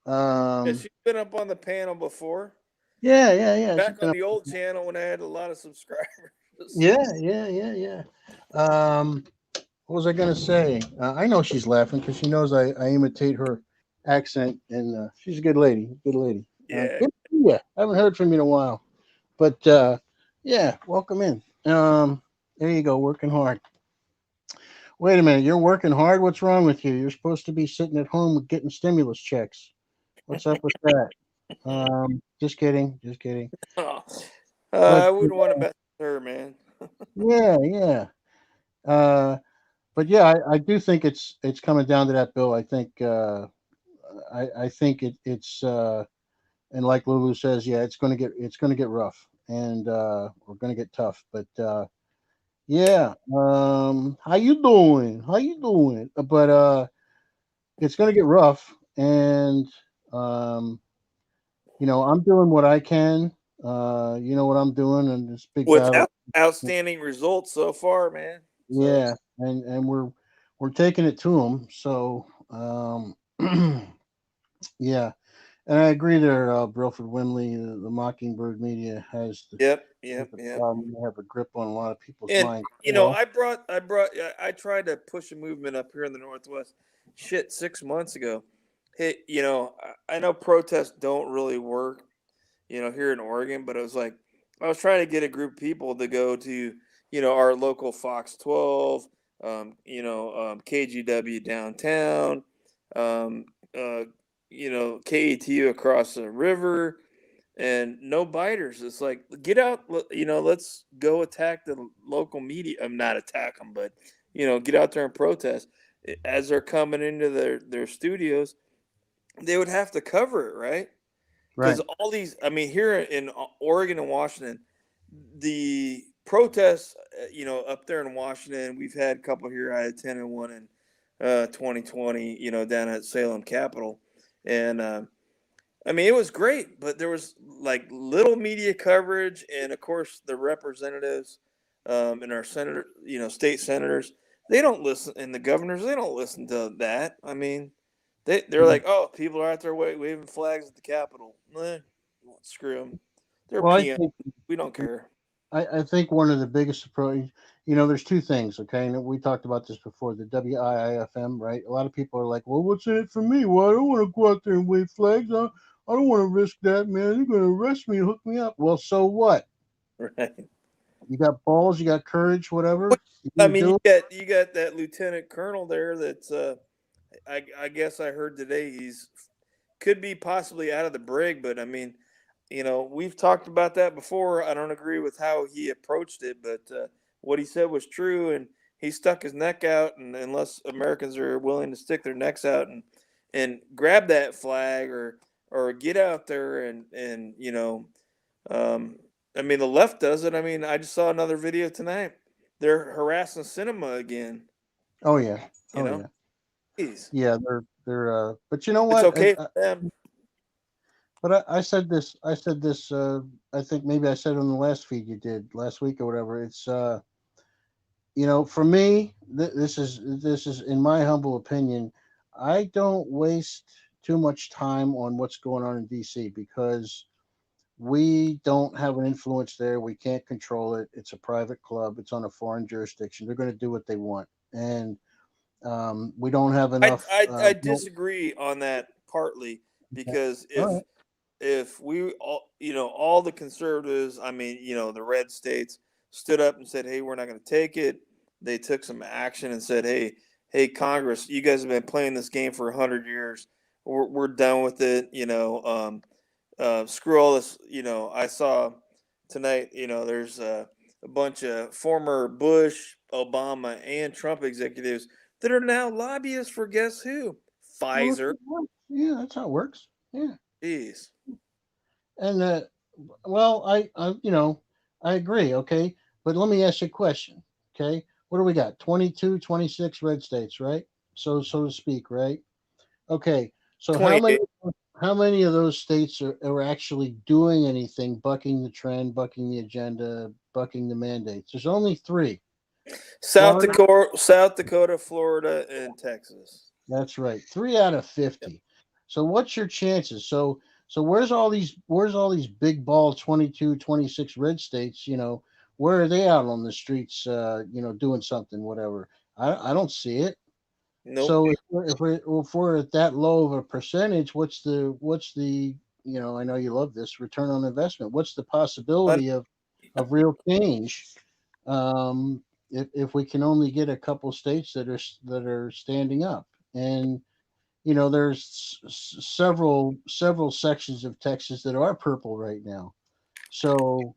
[SPEAKER 2] um,
[SPEAKER 1] she's been up on the panel before.
[SPEAKER 2] yeah, yeah, yeah. She's
[SPEAKER 1] Back
[SPEAKER 2] been
[SPEAKER 1] on
[SPEAKER 2] up.
[SPEAKER 1] the old channel when I had a lot of subscribers.
[SPEAKER 2] Yeah, yeah, yeah, yeah. Um, what was I gonna say? I know she's laughing because she knows I imitate her accent, and she's a good lady. Good lady.
[SPEAKER 1] Yeah.
[SPEAKER 2] Good to see you. I haven't heard from you in a while, but yeah, welcome in. There you go, working hard. Wait a minute, you're working hard. What's wrong with you? You're supposed to be sitting at home getting stimulus checks. What's up with that? Just kidding, just kidding.
[SPEAKER 1] Oh,
[SPEAKER 2] But
[SPEAKER 1] I wouldn't want to mess with her, man.
[SPEAKER 2] yeah, yeah. Uh, but yeah, I do think it's coming down to that, Bill. I think it's and like Lulu says, yeah, it's gonna get rough and we're gonna get tough. But yeah, how you doing? How you doing? But it's gonna get rough, and um, I'm doing what I can. You know what I'm doing in this big battle.
[SPEAKER 1] Without outstanding results so far, man. So
[SPEAKER 2] Yeah, and we're taking it to them. So yeah, and I agree there, Brilford Wimley. The Mockingbird media
[SPEAKER 1] yep,
[SPEAKER 2] has
[SPEAKER 1] yep,
[SPEAKER 2] a
[SPEAKER 1] yep.
[SPEAKER 2] problem. They have a grip on a lot of people's
[SPEAKER 1] And
[SPEAKER 2] minds.
[SPEAKER 1] I tried to push a movement up here in the Northwest. Shit, 6 months ago. Hey, I know protests don't really work, here in Oregon, but it was like I was trying to get a group of people to go to, our local Fox 12, KGW downtown, um, uh, KETU across the river, and no biters. It's like get out, let's go attack the local media. I'm not attack them, but get out there and protest. As they're coming into their studios, they would have to cover it, right? Because
[SPEAKER 2] Right,
[SPEAKER 1] all these, I mean, here in Oregon and Washington, the protests, up there in Washington, we've had a couple here. I attended one in 2020, down at Salem Capitol, and I mean, it was great, but there was like little media coverage, and of course, the representatives and our senator, state senators, they don't listen, and the governors, they don't listen to that. I mean, they're
[SPEAKER 2] right.
[SPEAKER 1] like, oh, people are out there waving flags at the Capitol. Screw them. They're
[SPEAKER 2] Well, I
[SPEAKER 1] peons.
[SPEAKER 2] think
[SPEAKER 1] We don't care.
[SPEAKER 2] I think one of the biggest approach, there's two things. Okay, and we talked about this before. The WIIFM, right? A lot of people are like, well, what's in it for me? Well, I don't want to go out there and wave flags. I don't want to risk that, man. They're going to arrest me and hook me up. Well, so what?
[SPEAKER 1] Right.
[SPEAKER 2] You got balls, you got courage,
[SPEAKER 1] Well,
[SPEAKER 2] whatever. You
[SPEAKER 1] I
[SPEAKER 2] gonna
[SPEAKER 1] mean, you
[SPEAKER 2] do it?
[SPEAKER 1] got you got that lieutenant colonel there. That's I guess I heard today he's could be possibly out of the brig, but I mean, we've talked about that before. I don't agree with how he approached it, but what he said was true, and he stuck his neck out. And unless Americans are willing to stick their necks out and grab that flag or get out there and um, I mean, the left does it. I mean, I just saw another video tonight. They're harassing cinema again.
[SPEAKER 2] Oh yeah,
[SPEAKER 1] You
[SPEAKER 2] oh
[SPEAKER 1] know,
[SPEAKER 2] yeah,
[SPEAKER 1] Jeez.
[SPEAKER 2] yeah. They're. But you know
[SPEAKER 1] It's
[SPEAKER 2] what?
[SPEAKER 1] okay for them.
[SPEAKER 2] But I said this. I said this. I think maybe I said it on the last feed you did last week or whatever. It's for me, this is in my humble opinion. I don't waste too much time on what's going on in DC because we don't have an influence there. We can't control it. It's a private club. It's on a foreign jurisdiction. They're going to do what they want, and We don't have
[SPEAKER 1] I
[SPEAKER 2] enough.
[SPEAKER 1] I, I
[SPEAKER 2] No,
[SPEAKER 1] disagree on that partly
[SPEAKER 2] yeah.
[SPEAKER 1] because
[SPEAKER 2] All right.
[SPEAKER 1] if we all, all the conservatives, I mean, the red states stood up and said, "Hey, we're not going to take it." They took some action and said, "Hey, Congress, you guys have been playing this game for 100 years. We're done with it. Screw all this." I saw tonight. There's a bunch of former Bush, Obama, and Trump executives that are now lobbyists for guess who?
[SPEAKER 2] Well, that's
[SPEAKER 1] Pfizer.
[SPEAKER 2] how it works. Yeah, that's how it works. Yeah.
[SPEAKER 1] Jeez.
[SPEAKER 2] And well, I agree. Okay, but let me ask you a question. Okay, what do we got? 22, 26 red states, right? So to speak, right? Okay, so
[SPEAKER 1] 28.
[SPEAKER 2] how many of those states are actually doing anything, bucking the trend, bucking the agenda, bucking the mandates? There's only three. Florida.
[SPEAKER 1] South Dakota, Florida, and Texas.
[SPEAKER 2] That's right. 3 out of 50. So what's your chances? So where's all these big ball 22, 26 red states, where are they out on the streets doing something, whatever? I don't see it.
[SPEAKER 1] Nope.
[SPEAKER 2] So if we're at that low of a percentage, what's the I know you love this return on investment. What's the
[SPEAKER 1] Un-
[SPEAKER 2] possibility of real change, um, if we can only get a couple states that are standing up? And there's several sections of Texas that are purple right now. So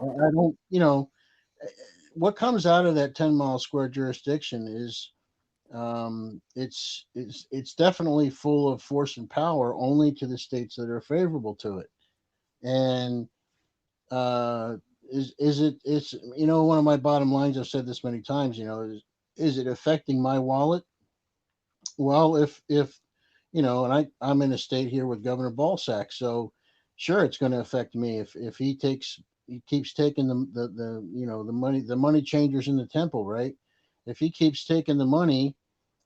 [SPEAKER 2] I don't, what comes out of that 10-mile square jurisdiction is, it's definitely full of force and power only to the states that are favorable to it. And uh, it's one of my bottom lines. I've said this many times. Is it affecting my wallet? Well, if and I'm in a state here with Governor Ballsack, so sure it's going to affect me if he keeps taking the money changers in the temple, right? If he keeps taking the money,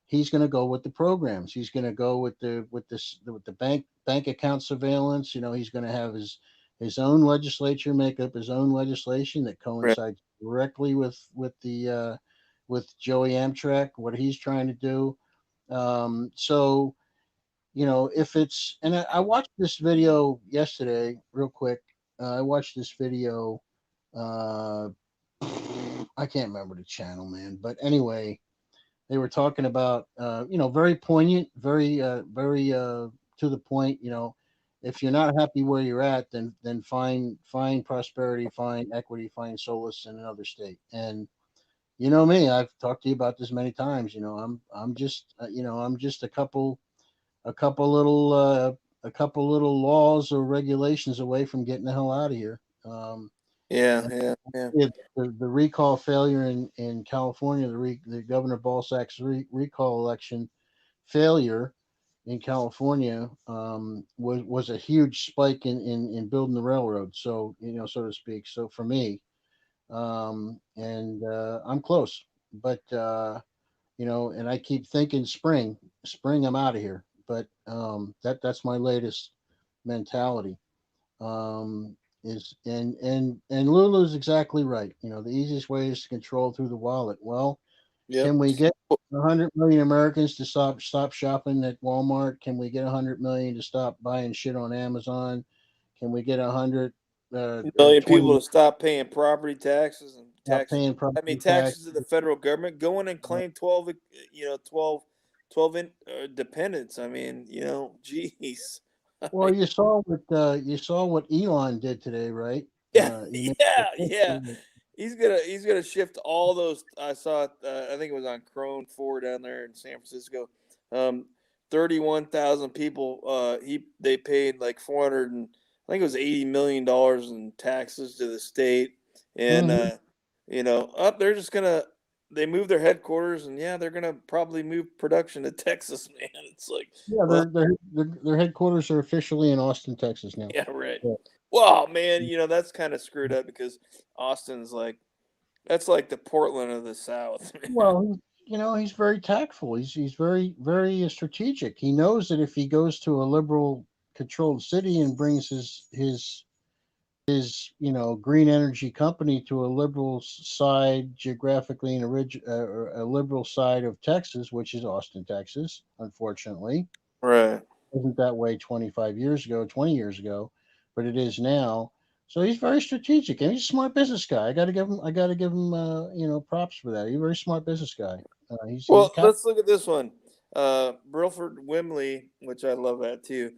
[SPEAKER 2] he's going to go with the programs. He's going to go with the bank account surveillance. He's going to have his own legislature make up his own legislation that
[SPEAKER 1] Right.
[SPEAKER 2] coincides directly with Joey Amtrak, what he's trying to do. So if it's and I watched this video yesterday, real quick. I watched this video. Uh, I can't remember the channel, man. But anyway, they were talking about very poignant, very to the point. If you're not happy where you're at, then find prosperity, find equity, find solace in another state. And me, I've talked to you about this many times. I'm just a couple little uh, a couple little laws or regulations away from getting the hell out of here.
[SPEAKER 1] Yeah,
[SPEAKER 2] And
[SPEAKER 1] yeah, yeah,
[SPEAKER 2] the recall failure in California, the Governor Balsack's recall election failure in California, was a huge spike in building the railroad. So so to speak. So for me, and I'm close, but and I keep thinking spring, I'm out of here. But that's my latest mentality. And Lulu's exactly right. The easiest way is to control through the wallet. Well,
[SPEAKER 1] yep.
[SPEAKER 2] can we get 100 million Americans to stop shopping at Walmart? Can we get 100 million to stop buying shit on Amazon? Can we get
[SPEAKER 1] 1 million
[SPEAKER 2] 20
[SPEAKER 1] people to stop paying property taxes and
[SPEAKER 2] stop
[SPEAKER 1] taxes.
[SPEAKER 2] paying
[SPEAKER 1] I mean,
[SPEAKER 2] property tax?
[SPEAKER 1] taxes to the federal government. Go in and claim 12, 12 dependents. I mean, geez.
[SPEAKER 2] Well, you saw what Elon did today, right?
[SPEAKER 1] Yeah,
[SPEAKER 2] He made
[SPEAKER 1] yeah, yeah. He's gonna shift all those. I saw it. I think it was on Crone Four down there in San Francisco. 31,000 people. They paid like 400 and I think it was $80 million in taxes to the state, and
[SPEAKER 2] Mhm.
[SPEAKER 1] up they're just gonna they move their headquarters, and yeah, they're gonna probably move production to Texas. Man, it's like,
[SPEAKER 2] Yeah,
[SPEAKER 1] well,
[SPEAKER 2] their headquarters are officially in Austin, Texas now.
[SPEAKER 1] yeah, right.
[SPEAKER 2] Yeah.
[SPEAKER 1] Well, man, that's kind of screwed up because Austin's like that's like the Portland of the South, man.
[SPEAKER 2] Well, he's very tactful. He's very very strategic. He knows that if he goes to a liberal controlled city and brings his is, green energy company to a liberal side geographically and a liberal side of Texas, which is Austin, Texas. Unfortunately,
[SPEAKER 1] Right.
[SPEAKER 2] wasn't that way 25 years ago, 20 years ago, but it is now. So he's very strategic and he's a smart business guy. I got to give him, props for that. He's a very smart business guy. He's a
[SPEAKER 1] Well,
[SPEAKER 2] cap.
[SPEAKER 1] let's look at this one. Brilford Wimley, which I love that too.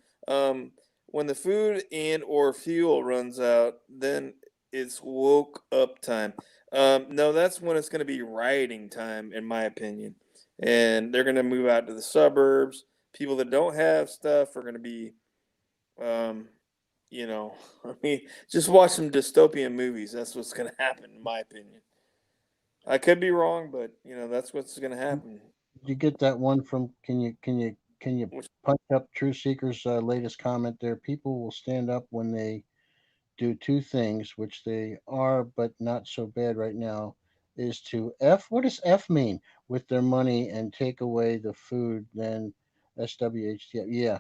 [SPEAKER 1] When the food and or fuel runs out, then it's woke up time. No, that's when it's going to be rioting time, in my opinion. And they're going to move out to the suburbs. People that don't have stuff are going to be, um, I mean, just watch some dystopian movies. That's what's going to happen, in my opinion. I could be wrong, but that's what's going to happen.
[SPEAKER 2] You get that one from? Can you
[SPEAKER 1] Which
[SPEAKER 2] punch up True Seeker's latest comment there? People will stand up when they do two things, which they are, but not so bad right now, is to F. What does F mean? With their money and take away the food, then SWHT. Yeah.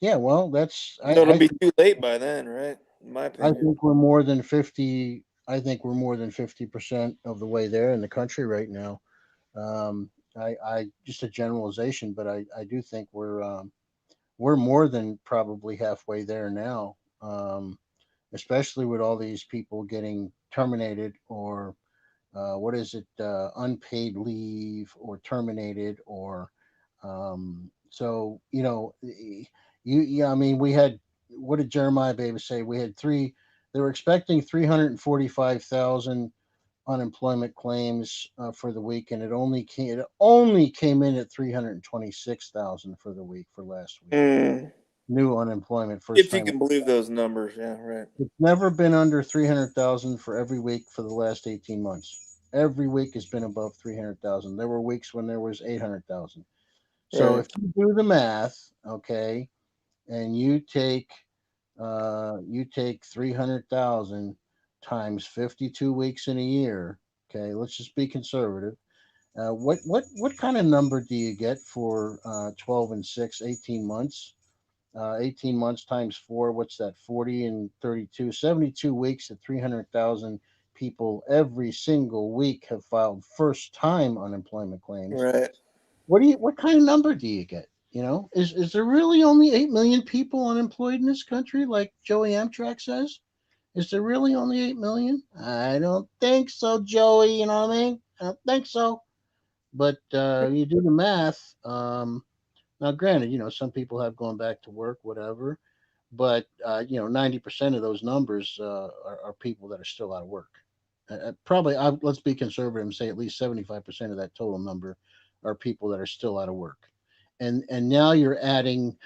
[SPEAKER 2] Yeah, well, that's,
[SPEAKER 1] No, it'll be too late by then, right? In my
[SPEAKER 2] I
[SPEAKER 1] opinion.
[SPEAKER 2] think we're more than 50. I think we're more than 50% of the way there in the country right now. I just a generalization, but I do think we're more than probably halfway there now. Especially with all these people getting terminated or what is it, unpaid leave or terminated or so yeah, I mean, we had, what did Jeremiah Baby say? We had three. They were expecting 345,000 unemployment claims for the week, and it only came in at 326,000 for the week for last week.
[SPEAKER 1] Mm,
[SPEAKER 2] New unemployment, first
[SPEAKER 1] if you
[SPEAKER 2] time.
[SPEAKER 1] can believe those numbers, yeah, right.
[SPEAKER 2] It's never been under 300,000 for every week for the last 18 months. Every week has been above 300,000. There were weeks when there was 800,000. So
[SPEAKER 1] Right.
[SPEAKER 2] if you do the math, okay, and you take 300,000 times 52 weeks in a year, okay, let's just be conservative. What kind of number do you get for 12 and 6, 18 months? 18 months times four, what's that? 40 and 32, 72 weeks at 300,000 people every single week have filed first time unemployment claims.
[SPEAKER 1] Right.
[SPEAKER 2] What kind of number do you get? Is there really only 8 million people unemployed in this country, like Joey Amtrak says? Is there really only 8 million? I don't think so, Joey. You know what I mean? I don't think so. But you do the math. Now, granted, some people have gone back to work, whatever, but 90% of those numbers are people that are still out of work. Probably, let's be conservative and say at least 75% of that total number are people that are still out of work, and now you're adding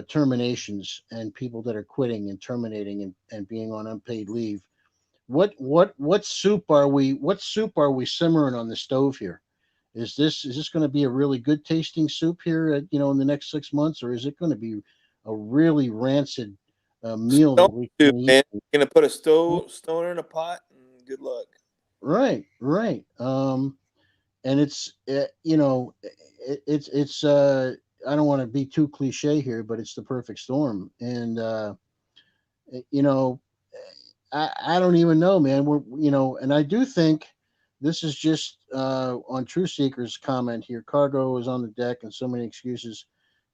[SPEAKER 2] terminations and people that are quitting and terminating and being on unpaid leave. What soup are we simmering on the stove here? Is this going to be a really good tasting soup here, in the next 6 months, or is it going to be a really rancid meal
[SPEAKER 1] Stone
[SPEAKER 2] that we
[SPEAKER 1] soup,
[SPEAKER 2] can eat?
[SPEAKER 1] man. Gonna put a stone in a pot and good luck.
[SPEAKER 2] Right, right. And it's I don't want to be too cliche here, but it's the perfect storm, and you know, I don't even know, man. And I do think this is just on True Seeker's comment here. Cargo is on the deck, and so many excuses,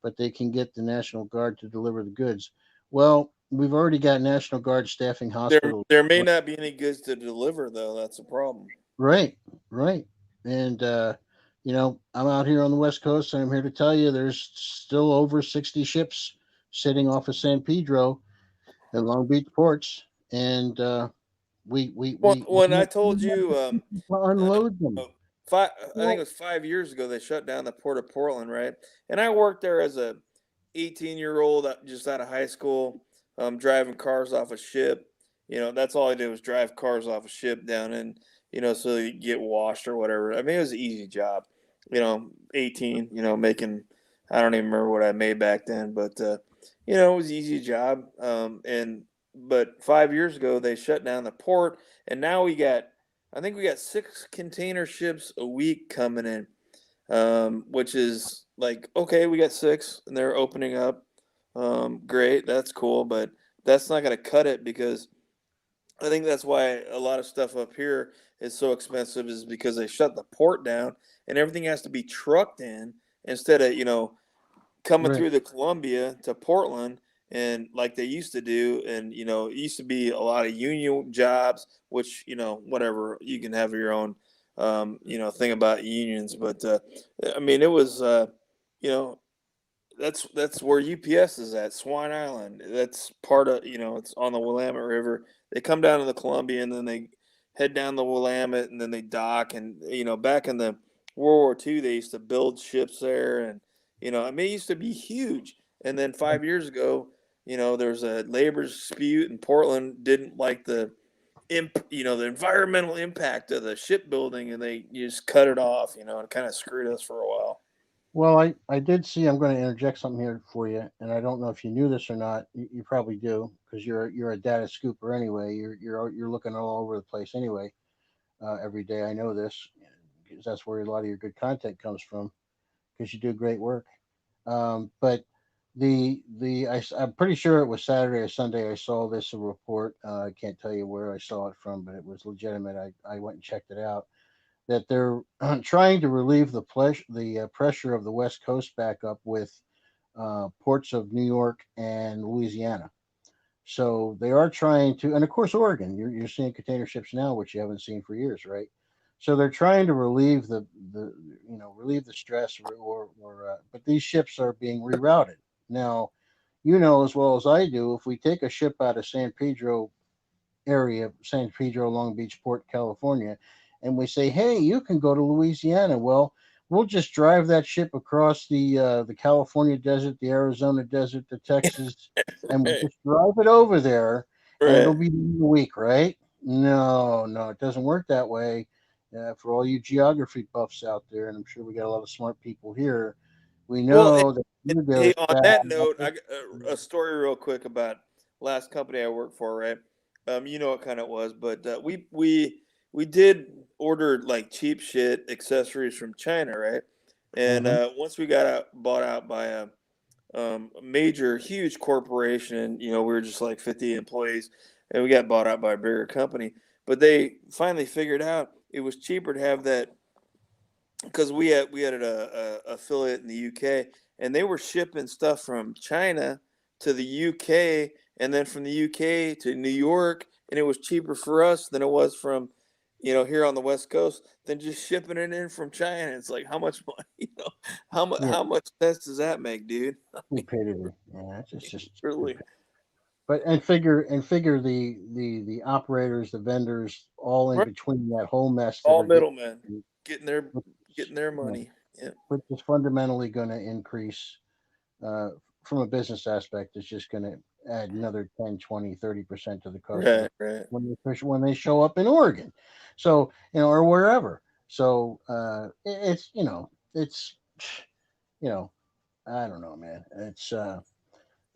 [SPEAKER 2] but they can get the National Guard to deliver the goods. Well, we've already got National Guard staffing
[SPEAKER 1] There,
[SPEAKER 2] hospitals.
[SPEAKER 1] there may not be any goods to deliver though. That's a problem.
[SPEAKER 2] Right, right. And I'm out here on the West Coast, and I'm here to tell you there's still over 60 ships sitting off of San Pedro and Long Beach ports, and we
[SPEAKER 1] When I
[SPEAKER 2] don't
[SPEAKER 1] told you,
[SPEAKER 2] unload them.
[SPEAKER 1] uh, five, I think it
[SPEAKER 2] Well,
[SPEAKER 1] was 5 years ago, they shut down the port of Portland, right? And I worked there as a 18-year-old just out of high school, driving cars off a ship. That's all I did was drive cars off a ship down in, so you get washed or whatever. I mean, it was an easy job. 18, making, I don't even remember what I made back then, but it was an easy job. But 5 years ago they shut down the port, and now I think we got 6 container ships a week coming in, which is like, okay, we got six and they're opening up. Great, that's cool. But that's not going to cut it, because I think that's why a lot of stuff up here is so expensive, is because they shut the port down and everything has to be trucked in instead of, coming
[SPEAKER 2] Right.
[SPEAKER 1] through the Columbia to Portland, and like they used to do. And it used to be a lot of union jobs, which, whatever, you can have your own thing about unions. But I mean, it was you know that's where UPS is at, Swan Island. That's part of, it's on the Willamette River. They come down to the Columbia and then they head down the Willamette and then they dock. And back in the World War II, they used to build ships there. And I mean, it used to be huge. And then 5 years ago, there was a labor dispute, and Portland didn't like the environmental impact of the shipbuilding, and they just cut it off, and kind of screwed us for a while.
[SPEAKER 2] Well, I did see. I'm going to interject something here for you, and I don't know if you knew this or not. You probably do because you're a data scooper anyway. You're looking all over the place anyway. Every day, I know this because that's where a lot of your good content comes from. Because you do great work. But I'm pretty sure it was Saturday or Sunday. I saw this report. I can't tell you where I saw it from, but it was legitimate. I went and checked it out. That they're trying to relieve the pressure of the West Coast back up with ports of New York and Louisiana. So they are trying to, and of course Oregon. You're seeing container ships now, which you haven't seen for years, right? So they're trying to relieve the relieve the stress, but these ships are being rerouted now. You know as well as I do, if we take a ship out of San Pedro area, San Pedro, Long Beach Port, California, and we say, "Hey, you can go to Louisiana." Well, we'll just drive that ship across the California desert, the Arizona desert, the Texas, and we'll
[SPEAKER 1] Right.
[SPEAKER 2] just drive it over there, and it'll
[SPEAKER 1] Right.
[SPEAKER 2] be in a week, right? No, no, it doesn't work that way. For all you geography buffs out there, and I'm sure we got a lot of smart people here, we
[SPEAKER 1] Well,
[SPEAKER 2] know that you do
[SPEAKER 1] hey,
[SPEAKER 2] it
[SPEAKER 1] on
[SPEAKER 2] that.
[SPEAKER 1] that note, I got a story real quick about last company I worked for. Right, you know what kind it was, but we did order like cheap shit accessories from China, right? And
[SPEAKER 2] Mhm.
[SPEAKER 1] once we got bought out by a major, huge corporation, we were just like 50 employees, and we got bought out by a bigger company. But they finally figured out it was cheaper to have that, because we had a affiliate in the UK, and they were shipping stuff from China to the UK, and then from the UK to New York, and it was cheaper for us than it was from, here on the West Coast, than just shipping it in from China. It's like, how much money,
[SPEAKER 2] Yeah,
[SPEAKER 1] how much sense does that make, dude? I mean,
[SPEAKER 2] stupidity. Yeah, it's just
[SPEAKER 1] really,
[SPEAKER 2] stupid. But and figure the operators, the vendors, all in
[SPEAKER 1] right?
[SPEAKER 2] between that whole mess that
[SPEAKER 1] All
[SPEAKER 2] are getting,
[SPEAKER 1] middlemen getting their
[SPEAKER 2] which,
[SPEAKER 1] getting their
[SPEAKER 2] you know,
[SPEAKER 1] money. Yeah,
[SPEAKER 2] which is fundamentally going to increase uh, from a business aspect. It's just going to add another 10, 20, 30% to the cost of the
[SPEAKER 1] right, right.
[SPEAKER 2] when they show up in Oregon, so or wherever. So it's you know I don't know, man. It's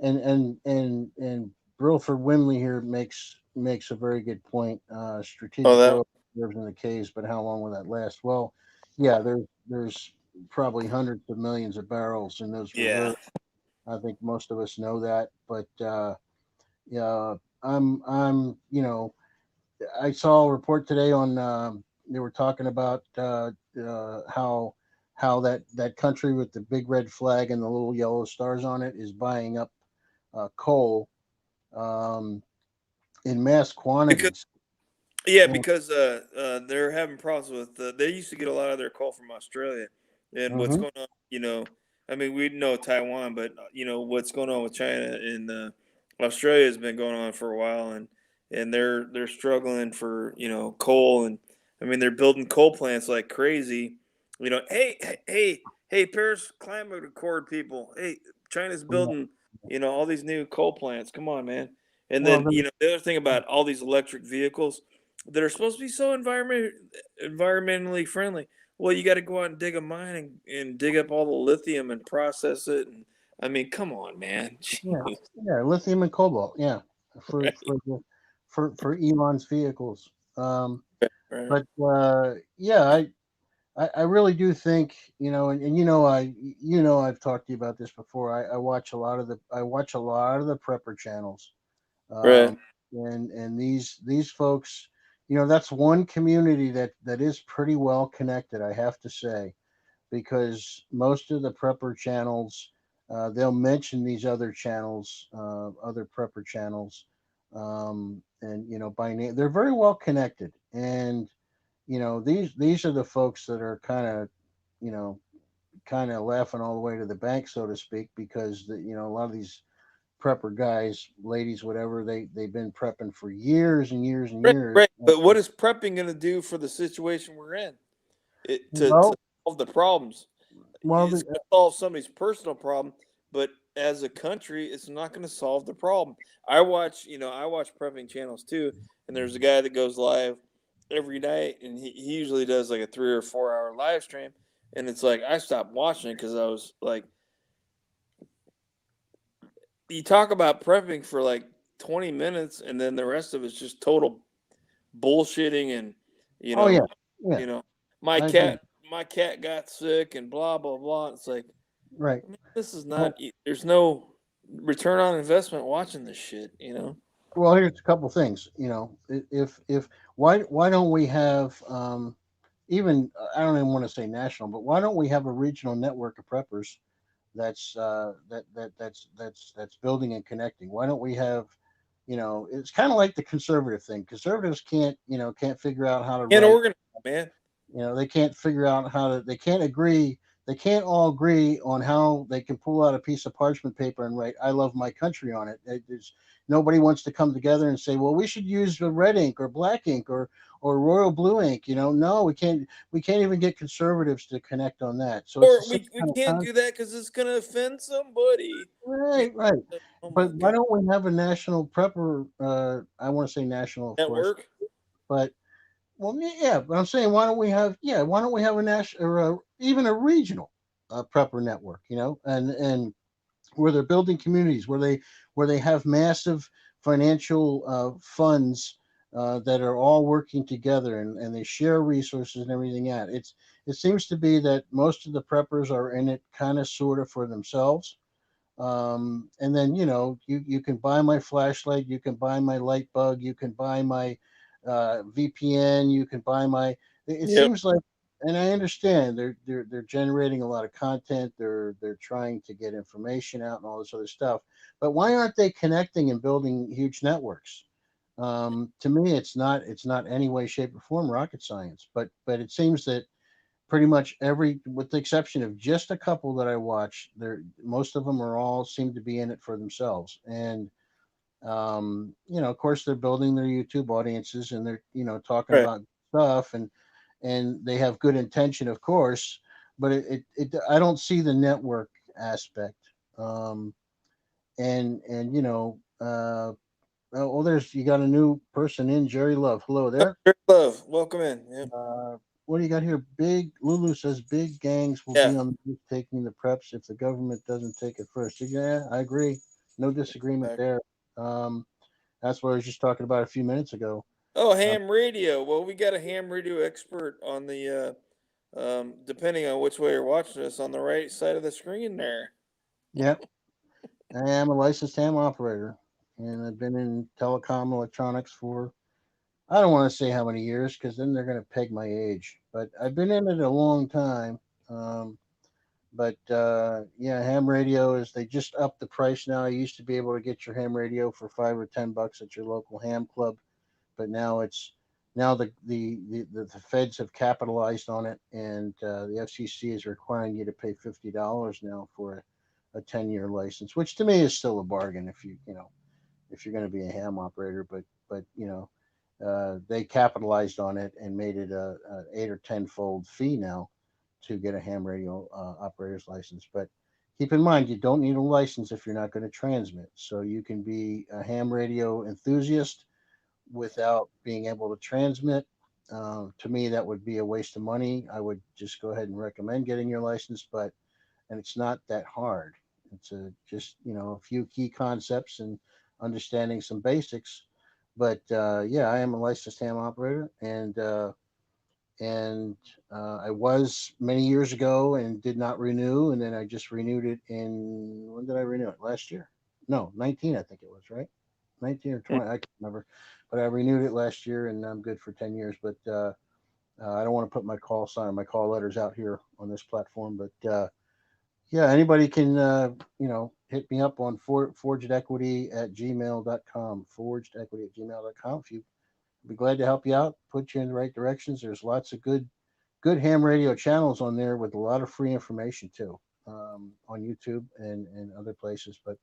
[SPEAKER 2] and Brilford Winley here makes a very good point.
[SPEAKER 1] Oh,
[SPEAKER 2] Strategic
[SPEAKER 1] that,
[SPEAKER 2] oil reserves in the caves, but how long will that last? Well, yeah, there's probably hundreds of millions of barrels in those
[SPEAKER 1] yeah.
[SPEAKER 2] reserves. I think most of us know that, but yeah, I saw a report today on they were talking about how that country with the big red flag and the little yellow stars on it is buying up coal um, in mass
[SPEAKER 1] Because
[SPEAKER 2] quantities.
[SPEAKER 1] Yeah,
[SPEAKER 2] And,
[SPEAKER 1] because they're having problems with. They used to get a lot of their coal from Australia, and what's
[SPEAKER 2] mhm,
[SPEAKER 1] going on? I mean, we know Taiwan, but what's going on with China and Australia has been going on for a while, and they're struggling for coal. And I mean, they're building coal plants like crazy. Hey, Paris Climate Accord people. Hey, China's
[SPEAKER 2] yeah.
[SPEAKER 1] building all these new coal plants. Come on, man. And
[SPEAKER 2] Well,
[SPEAKER 1] then the other thing about all these electric vehicles that are supposed to be so environmentally friendly. Well, you got to go out and dig a mine and dig up all the lithium and process it. And I mean, come on, man.
[SPEAKER 2] yeah,
[SPEAKER 1] Jeez,
[SPEAKER 2] yeah, lithium and cobalt, yeah, for
[SPEAKER 1] right,
[SPEAKER 2] for the, for Elon's vehicles. Um,
[SPEAKER 1] right.
[SPEAKER 2] but yeah, I really do think and I've talked to you about this before. I watch a lot of the prepper channels
[SPEAKER 1] Right.
[SPEAKER 2] And these folks, that's one community that is pretty well connected, I have to say, because most of the prepper channels, they'll mention these other channels, other prepper channels, and by name, they're very well connected. And these are the folks that are you know kind of laughing all the way to the bank, so to speak, because a lot of these prepper guys, ladies, whatever, they've been prepping for years and years and
[SPEAKER 1] Right.
[SPEAKER 2] years.
[SPEAKER 1] Right. But what is prepping going to do for the situation we're in? To
[SPEAKER 2] Well,
[SPEAKER 1] solve the problems.
[SPEAKER 2] well,
[SPEAKER 1] It's going to solve somebody's personal problem, but as a country, it's not going to solve the problem. I watch prepping channels too, and there's a guy that goes live every night, and he usually does like a 3 or 4 hour live stream, and it's like I stopped watching it because I was like, you talk about prepping for like 20 minutes, and then the rest of it's just total bullshitting, and you
[SPEAKER 2] oh yeah,
[SPEAKER 1] know,
[SPEAKER 2] yeah,
[SPEAKER 1] you know, my
[SPEAKER 2] I agree.
[SPEAKER 1] cat, my cat got sick, and blah blah blah. It's like,
[SPEAKER 2] Right.
[SPEAKER 1] I mean, this is
[SPEAKER 2] Well,
[SPEAKER 1] not. There's no return on investment watching this shit.
[SPEAKER 2] well, here's a couple things. If why don't we have even I don't even want to say national, but why don't we have a regional network of preppers that's building and connecting? Why don't we have it's kind of like the conservative thing. Conservatives can't figure out how to
[SPEAKER 1] And
[SPEAKER 2] write.
[SPEAKER 1] organize, man.
[SPEAKER 2] They can't figure out how to. They can't agree. They can't all agree on how they can pull out a piece of parchment paper and write "I love my country" on it. Nobody wants to come together and say, "Well, we should use the red ink or black ink or royal blue ink." No, we can't. We can't even get conservatives to connect on that. So it's the
[SPEAKER 1] Or
[SPEAKER 2] same
[SPEAKER 1] we
[SPEAKER 2] kind of
[SPEAKER 1] can't do
[SPEAKER 2] concept.
[SPEAKER 1] that because it's gonna offend somebody. You
[SPEAKER 2] Right, right.
[SPEAKER 1] oh my
[SPEAKER 2] But why
[SPEAKER 1] god,
[SPEAKER 2] don't we have a national prepper? I want to say national, of course,
[SPEAKER 1] network.
[SPEAKER 2] but well, yeah, but I'm saying why don't we have a national or even a regional prepper network, and where they're building communities where they have massive financial funds that are all working together and they share resources and everything at it seems to be that most of the preppers are in it kind of sort of for themselves, and then you can buy my flashlight, you can buy my light bug, you can buy my VPN, you can buy my. It
[SPEAKER 1] Yep.
[SPEAKER 2] seems like, and I understand they're generating a lot of content. They're trying to get information out and all this other stuff. But why aren't they connecting and building huge networks? To me, it's not any way, shape, or form rocket science. But it seems that pretty much with the exception of just a couple that I watch, there most of them are all seem to be in it for themselves. And of course, they're building their YouTube audiences and they're talking
[SPEAKER 1] Right.
[SPEAKER 2] about stuff and they have good intention, of course, but I don't see the network aspect. Um, and well, there's you got a new person in Jerry Love. Hello there.
[SPEAKER 1] Sure, love, welcome in. Yep.
[SPEAKER 2] What do you got here? Big Lulu says big gangs will be
[SPEAKER 1] Yeah.
[SPEAKER 2] on the roof taking the preps if the government doesn't take it first. Yeah, I agree. No disagreement
[SPEAKER 1] Exactly.
[SPEAKER 2] there. Um, that's what I was just talking about a few minutes ago.
[SPEAKER 1] Oh,
[SPEAKER 2] Uh,
[SPEAKER 1] ham radio. Well, we got a ham radio expert on the. Depending on which way you're watching us, on the right side of the screen there.
[SPEAKER 2] yeah, I am a licensed ham operator, and I've been in telecom electronics for I don't want to say how many years because then they're going to peg my age, but I've been in it a long time. Um, But yeah, ham radio is they just upped the price now. You used to be able to get your ham radio for $5 or $10 at your local ham club, but now the feds have capitalized on it, and the FCC is requiring you to pay $50 now for a 10-year license, which to me is still a bargain if you're going to be a ham operator. But they capitalized on it and made it a 8 or 10 fold fee now to get a ham radio operator's license. But keep in mind, you don't need a license if you're not going to transmit. So you can be a ham radio enthusiast without being able to transmit. To me, that would be a waste of money. I would just go ahead and recommend getting your license, and it's not that hard. It's just a few key concepts and understanding some basics. But yeah, I am a licensed ham operator, and I was many years ago and did not renew, and then I just renewed it in when did I renew it? Last year? No, 19, I think it was, right? 19 or
[SPEAKER 1] Mm.
[SPEAKER 2] 20, I can't remember, but I renewed it last year and I'm good for 10 years. But I don't want to put my call sign, my call letters out here on this platform. But yeah, anybody can, hit me up on forgedequity at gmail.com, forgedequity at gmail.com. If you be glad to help you out, put you in the right directions. There's lots of good ham radio channels on there with a lot of free information too, on YouTube and other places. But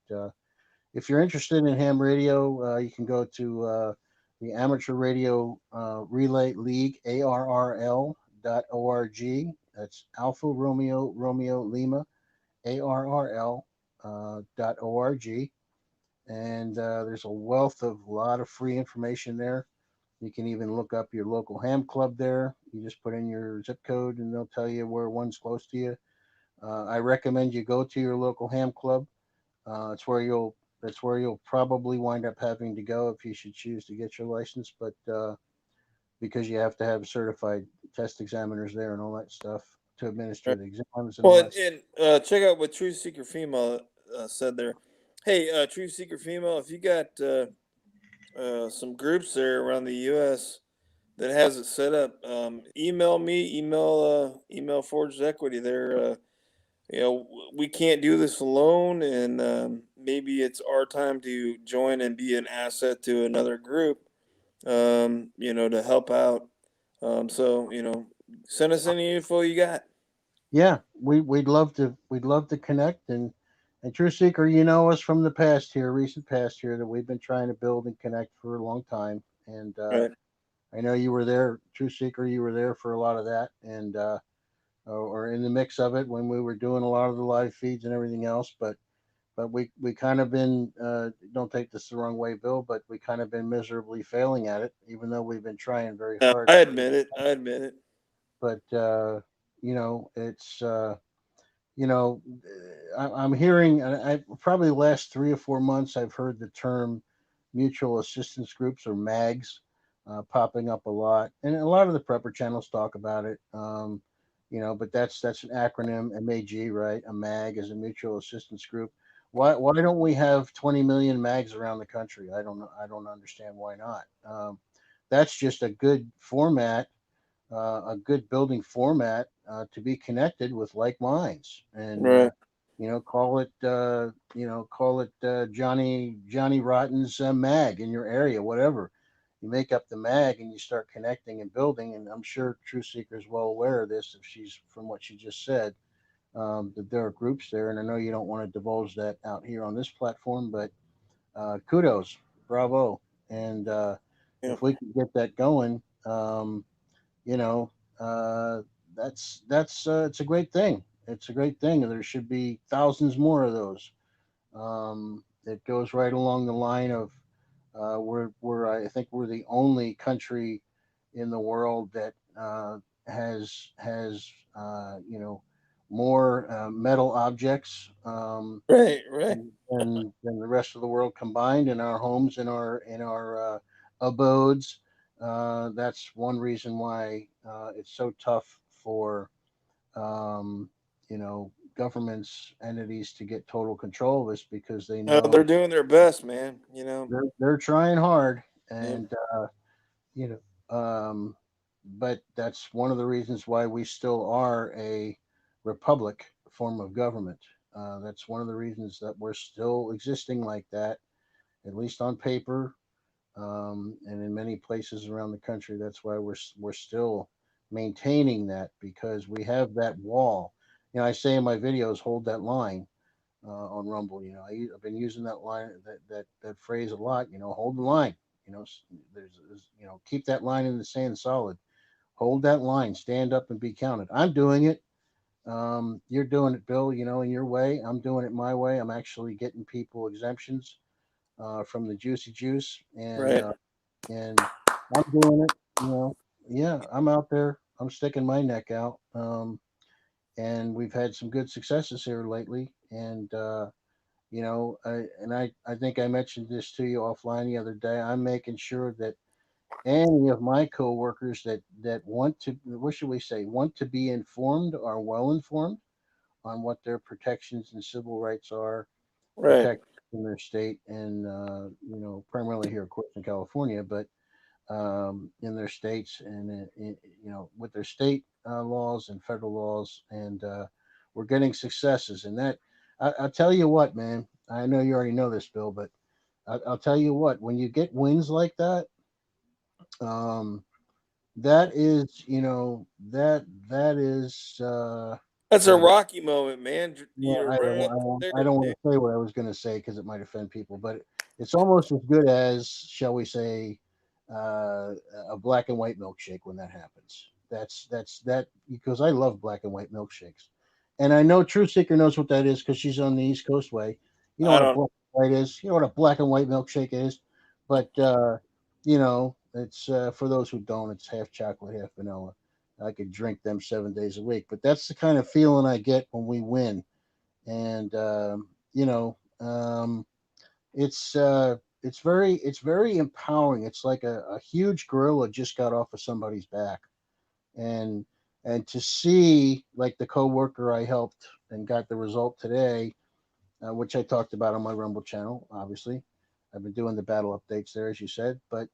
[SPEAKER 2] if you're interested in ham radio, you can go to the Amateur Radio Relay League, ARRL.org. That's Alpha Romeo Romeo Lima, ARRL .org. And there's a wealth of a lot of free information there. You can even look up your local ham club there. You just put in your zip code and they'll tell you where one's close to you. I recommend you go to your local ham club. It's where you'll probably wind up having to go if you should choose to get your license, but because you have to have certified test examiners there and all that stuff to administer
[SPEAKER 1] Right.
[SPEAKER 2] the exams and all
[SPEAKER 1] Well,
[SPEAKER 2] that stuff.
[SPEAKER 1] and check out what Truth Seeker Female said there. Hey, Truth Seeker Female, if you got some groups there around the U.S. that has it set up, email me, email Forged Equity. There, we can't do this alone, and maybe it's our time to join and be an asset to another group. To help out. So send us any info you got.
[SPEAKER 2] Yeah, we'd love to connect and True Seeker, you know us from the past here, recent past here that we've been trying to build and connect for a long time. And
[SPEAKER 1] Right.
[SPEAKER 2] I know you were there, True Seeker. You were there for a lot of that, and or in the mix of it when we were doing a lot of the live feeds and everything else. But we kind of been don't take this the wrong way, Bill, but we kind of been miserably failing at it, even though we've been trying very hard.
[SPEAKER 1] I admit it. I admit it.
[SPEAKER 2] But it's you know, I'm hearing, I probably the last 3 or 4 months, I've heard the term mutual assistance groups or MAGs popping up a lot, and a lot of the prepper channels talk about it. But that's an acronym, MAG, right? A MAG is a mutual assistance group. Why don't we have 20 million MAGs around the country? I don't know. I don't understand why not. That's just a good format, a good building format to be connected with like minds, and
[SPEAKER 1] Right.
[SPEAKER 2] call it Johnny Rotten's mag in your area, whatever. You make up the mag and you start connecting and building, and I'm sure True Seeker is well aware of this if she's from what she just said, that there are groups there, and I know you don't want to divulge that out here on this platform, but kudos, bravo, and
[SPEAKER 1] Yeah.
[SPEAKER 2] if we can get that going, you know, uh, that's it's a great thing. It's a great thing. There should be thousands more of those. It goes right along the line of we're I think we're the only country in the world that has more metal objects
[SPEAKER 1] Right. Right.
[SPEAKER 2] than the rest of the world combined in our homes, in our abodes. That's one reason why it's so tough for governments, entities to get total control of this because they
[SPEAKER 1] They're
[SPEAKER 2] know
[SPEAKER 1] doing their best, man.
[SPEAKER 2] they're trying hard,
[SPEAKER 1] Yep.
[SPEAKER 2] and you but that's one of the reasons why we still are a republic form of government. That's one of the reasons that we're still existing like that, at least on paper, and in many places around the country. That's why we're still maintaining that because we have that wall. I say in my videos, hold that line on Rumble. I've been using that line, that phrase a lot. Hold the line. Keep that line in the sand solid. Hold that line. Stand up and be counted. I'm doing it. You're doing it, Bill. In your way. I'm doing it my way. I'm actually getting people exemptions from the juicy juice,
[SPEAKER 1] Right.
[SPEAKER 2] and I'm doing it. Yeah, I'm out there. I'm sticking my neck out. And we've had some good successes here lately. And I think I mentioned this to you offline the other day. I'm making sure that any of my coworkers that want to, what should we say, want to be informed are well informed on what their protections and civil rights are,
[SPEAKER 1] Right.
[SPEAKER 2] protect in their state, and primarily here, of course, in California, but in their states and with their state laws and federal laws, and we're getting successes. And that I'll tell you what, man. I know you already know this, Bill, but I'll tell you what. When you get wins like that, um, that is, that is.
[SPEAKER 1] That's a
[SPEAKER 2] Uh,
[SPEAKER 1] Rocky moment, man.
[SPEAKER 2] Well,
[SPEAKER 1] You're
[SPEAKER 2] I
[SPEAKER 1] running
[SPEAKER 2] don't,
[SPEAKER 1] up
[SPEAKER 2] I
[SPEAKER 1] the
[SPEAKER 2] don't, I
[SPEAKER 1] stairs,
[SPEAKER 2] don't
[SPEAKER 1] dude.
[SPEAKER 2] want to say what I was going to say because it might offend people, but it's almost as good as, shall we say, uh, a black and white milkshake when that happens. That's that because I love black and white milkshakes, and I know Truth Seeker knows what that is because she's on the East Coast way. You know
[SPEAKER 1] I
[SPEAKER 2] what a
[SPEAKER 1] don't.
[SPEAKER 2] black and white is. You know what a black and white milkshake is, but it's for those who don't. It's half chocolate, half vanilla. I could drink them 7 days a week, but that's the kind of feeling I get when we win. And it's very empowering. It's like a huge gorilla just got off of somebody's back, and to see like the coworker I helped and got the result today, which I talked about on my Rumble channel. Obviously, I've been doing the battle updates there, as you said, but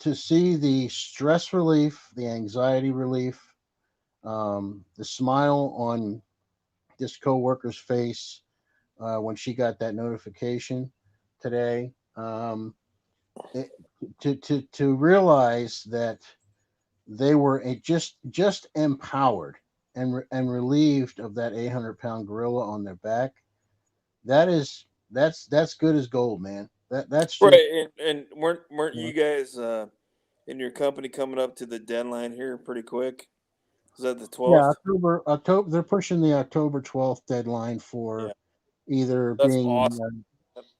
[SPEAKER 2] to see the stress relief, the anxiety relief, the smile on this coworker's face when she got that notification today. It, to realize that they were just empowered and relieved of that 800-pound gorilla on their back. That's good as gold, man. That's just
[SPEAKER 1] Right, and weren't
[SPEAKER 2] you know,
[SPEAKER 1] you guys in your company coming up to the deadline here pretty quick? Is that the
[SPEAKER 2] yeah.
[SPEAKER 1] 12th?
[SPEAKER 2] October. They're pushing the October 12th deadline
[SPEAKER 1] Yeah,
[SPEAKER 2] for either
[SPEAKER 1] that's
[SPEAKER 2] being
[SPEAKER 1] awesome.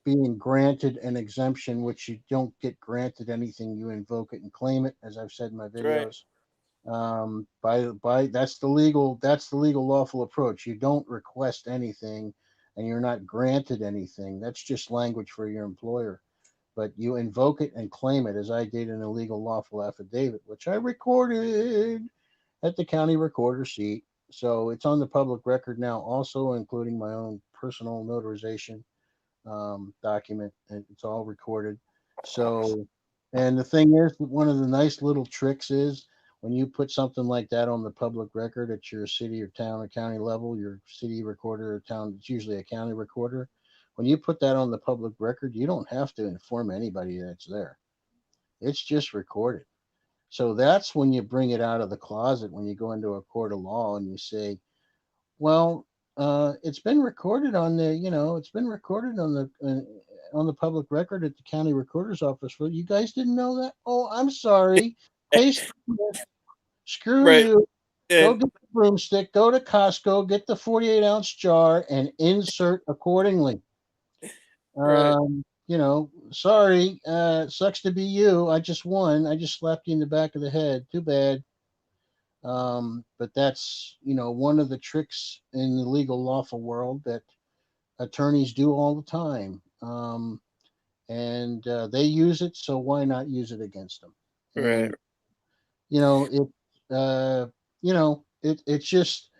[SPEAKER 2] being granted an exemption, which you don't get granted anything. You invoke it and claim it, as I've said in my
[SPEAKER 1] That's right.
[SPEAKER 2] videos. By that's the legal lawful approach. You don't request anything, and you're not granted anything. That's just language for your employer. But you invoke it and claim it, as I did in a legal lawful affidavit, which I recorded at the county recorder seat. So it's on the public record now, also including my own personal notarization document, and it's all recorded. So, and the thing is, one of the nice little tricks is when you put something like that on the public record at your city or town or county level, your city recorder or town, it's usually a county recorder. When you put that on the public record, you don't have to inform anybody that it's there. It's just recorded. So that's when you bring it out of the closet when you go into a court of law and you say, well, it's been recorded on it's been recorded on the public record at the county recorder's office. Well, you guys didn't know that? Oh, I'm sorry. Case dismissed. Screw
[SPEAKER 1] Right,
[SPEAKER 2] you. Go
[SPEAKER 1] and
[SPEAKER 2] get the broomstick. Go to Costco. Get the 48-ounce jar and insert accordingly.
[SPEAKER 1] right,
[SPEAKER 2] Sorry. Sucks to be you. I just won. I just slapped you in the back of the head. Too bad. But that's one of the tricks in the legal lawful world that attorneys do all the time, and they use it. So why not use it against them?
[SPEAKER 1] right,
[SPEAKER 2] And you know it. It's just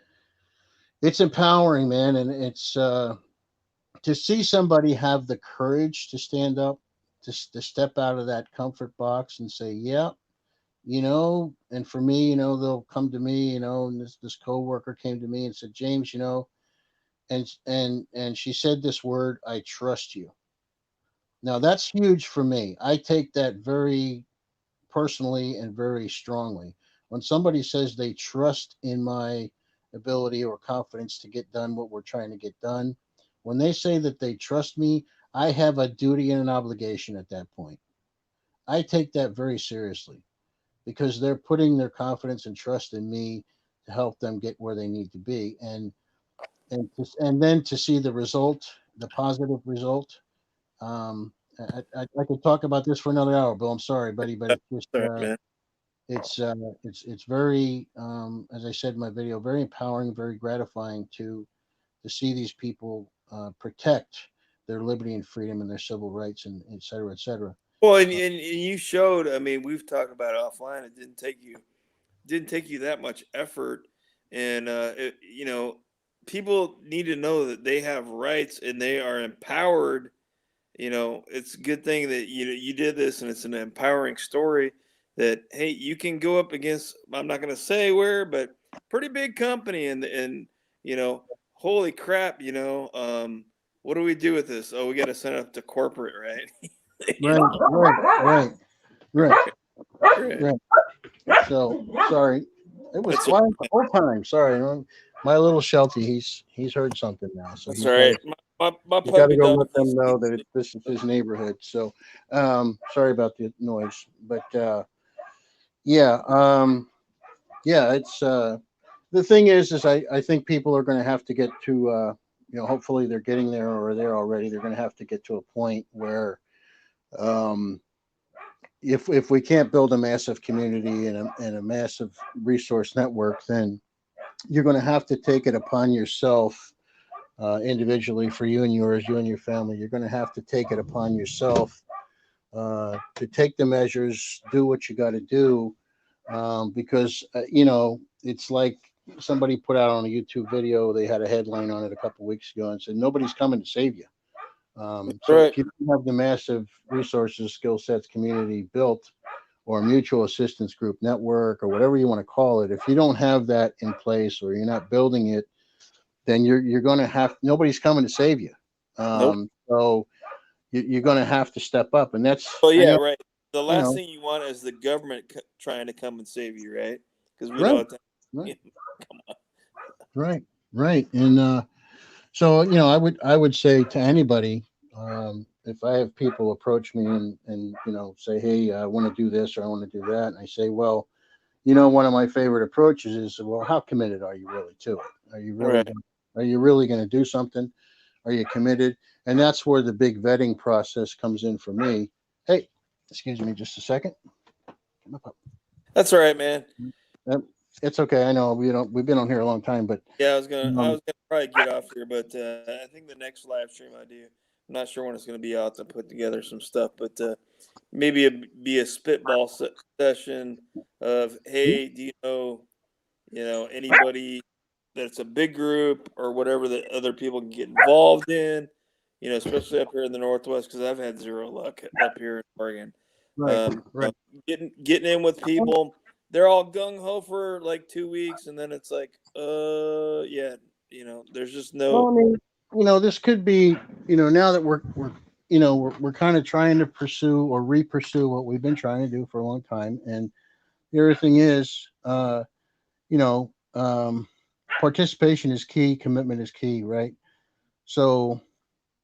[SPEAKER 2] it's empowering, man, and it's to see somebody have the courage to stand up, to step out of that comfort box and say, "Yeah." And for me, they'll come to me, and this coworker came to me and said, James, and she said this word, I trust you. Now that's huge for me. I take that very personally and very strongly. When somebody says they trust in my ability or confidence to get done what we're trying to get done, when they say that they trust me, I have a duty and an obligation at that point. I take that very seriously because they're putting their confidence and trust in me to help them get where they need to be, and then to see the result, the positive result. I could talk about this for another hour, Bill. I'm sorry, buddy, but it's just
[SPEAKER 1] sorry, man.
[SPEAKER 2] it's very, as I said in my video, very empowering, very gratifying to see these people protect their liberty and freedom and their civil rights, and et cetera, et cetera.
[SPEAKER 1] Well, and,
[SPEAKER 2] Uh,
[SPEAKER 1] and and you showed. I mean, we've talked about it offline. It didn't take you that much effort, and people need to know that they have rights and they are empowered. It's a good thing that you did this, and it's an empowering story that, hey, you can go up against, I'm not going to say where, but pretty big company, and holy crap, what do we do with this? Oh, we got to send it up to corporate, right?
[SPEAKER 2] Right, right, right,
[SPEAKER 1] Right.
[SPEAKER 2] right. So sorry, it was
[SPEAKER 1] That's
[SPEAKER 2] flying the whole time. Sorry, my little Sheltie, he's heard something now, so
[SPEAKER 1] that's all right. My
[SPEAKER 2] he's got to
[SPEAKER 1] puppy
[SPEAKER 2] go
[SPEAKER 1] dog,
[SPEAKER 2] let them know that
[SPEAKER 1] he's
[SPEAKER 2] this is his neighborhood. So, sorry about the noise, but yeah, yeah, it's the thing is I think people are going to have to get to hopefully they're getting there or they're already. They're going to have to get to a point where um, if we can't build a massive community and a massive resource network, then you're going to have to take it upon yourself individually for you and yours, you and your family. You're going to have to take it upon yourself to take the measures, do what you got to do, because it's like somebody put out on a YouTube video. They had a headline on it a couple weeks ago and said nobody's coming to save you. So
[SPEAKER 1] right.
[SPEAKER 2] if you don't have the massive resources, skill sets, community built, or mutual assistance group network, or whatever you want to call it, if you don't have that in place or you're not building it, then you're going to have nobody's coming to save you.
[SPEAKER 1] Nope.
[SPEAKER 2] So you're going to have to step up, and that's
[SPEAKER 1] Well,
[SPEAKER 2] I
[SPEAKER 1] yeah,
[SPEAKER 2] know
[SPEAKER 1] right. The
[SPEAKER 2] you
[SPEAKER 1] last
[SPEAKER 2] know
[SPEAKER 1] thing you want is the government trying to come and save you, right? Because we
[SPEAKER 2] right,
[SPEAKER 1] don't have
[SPEAKER 2] right,
[SPEAKER 1] time. Come on.
[SPEAKER 2] right, right, and so I would say to anybody, if I have people approach me and say, hey, I want to do this or I want to do that, and I say, well, one of my favorite approaches is, well, how committed are you really to it?
[SPEAKER 1] Right.
[SPEAKER 2] Are you really going to do something? Are you committed? And that's where the big vetting process comes in for me. Hey, excuse me, just a second. Come up.
[SPEAKER 1] That's all right, man.
[SPEAKER 2] Yep, it's okay. I know we've been on here a long time, but
[SPEAKER 1] Yeah, I was
[SPEAKER 2] um,
[SPEAKER 1] gonna probably get off here, but I think the next live stream I do, I'm not sure when it's gonna be out to put together some stuff, but maybe be a spitball session of, hey, do anybody that's a big group or whatever that other people can get involved in, especially up here in the Northwest, because I've had zero luck up here in Oregon.
[SPEAKER 2] right,
[SPEAKER 1] You
[SPEAKER 2] right.
[SPEAKER 1] know, getting in with people, they're all gung ho for like 2 weeks, and then it's like, yeah, there's just
[SPEAKER 2] Well,
[SPEAKER 1] no.
[SPEAKER 2] I mean, this could be, now that we're kind of trying to pursue or re-pursue what we've been trying to do for a long time, and the other thing is, you know, um, participation is key, commitment is key, right? So,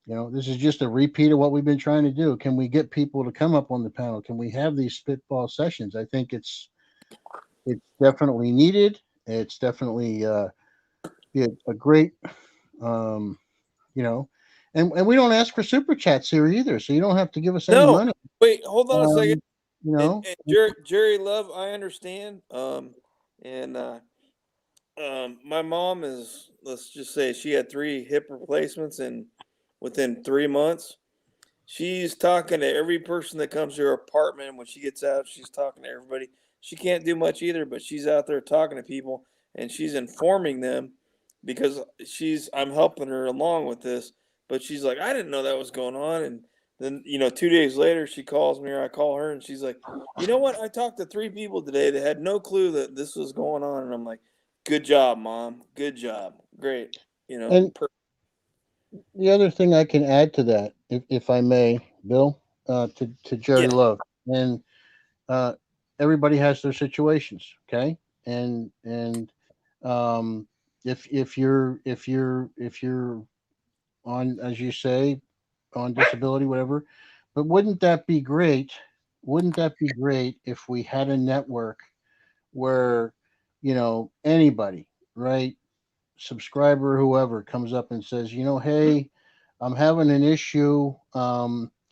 [SPEAKER 2] this is just a repeat of what we've been trying to do. Can we get people to come up on the panel? Can we have these spitball sessions? I think it's definitely needed. It's definitely be a great, um, you know, and we don't ask for super chats here either, so you don't have to give us any
[SPEAKER 1] No,
[SPEAKER 2] money.
[SPEAKER 1] wait, hold on a second.
[SPEAKER 2] Um, you
[SPEAKER 1] And,
[SPEAKER 2] know,
[SPEAKER 1] and Jerry Love, I understand. And my mom is, let's just say, she had 3 hip replacements, and within 3 months, she's talking to every person that comes to her apartment. When she gets out, she's talking to everybody. She can't do much either, but she's out there talking to people, and she's informing them because I'm helping her along with this. But she's like, I didn't know that was going on. And then, 2 days later, she calls me or I call her, and she's like, you know what? I talked to 3 people today that had no clue that this was going on. And I'm like, good job, mom. Good job. Great.
[SPEAKER 2] and the other thing I can add to that, if I may, Bill, to Jerry
[SPEAKER 1] Yeah.
[SPEAKER 2] Love, and uh, everybody has their situations, okay, and if you're on, as you say, on disability, whatever, but wouldn't that be great? Wouldn't that be great if we had a network where anybody, right, subscriber, whoever comes up and says, hey, I'm having an issue. I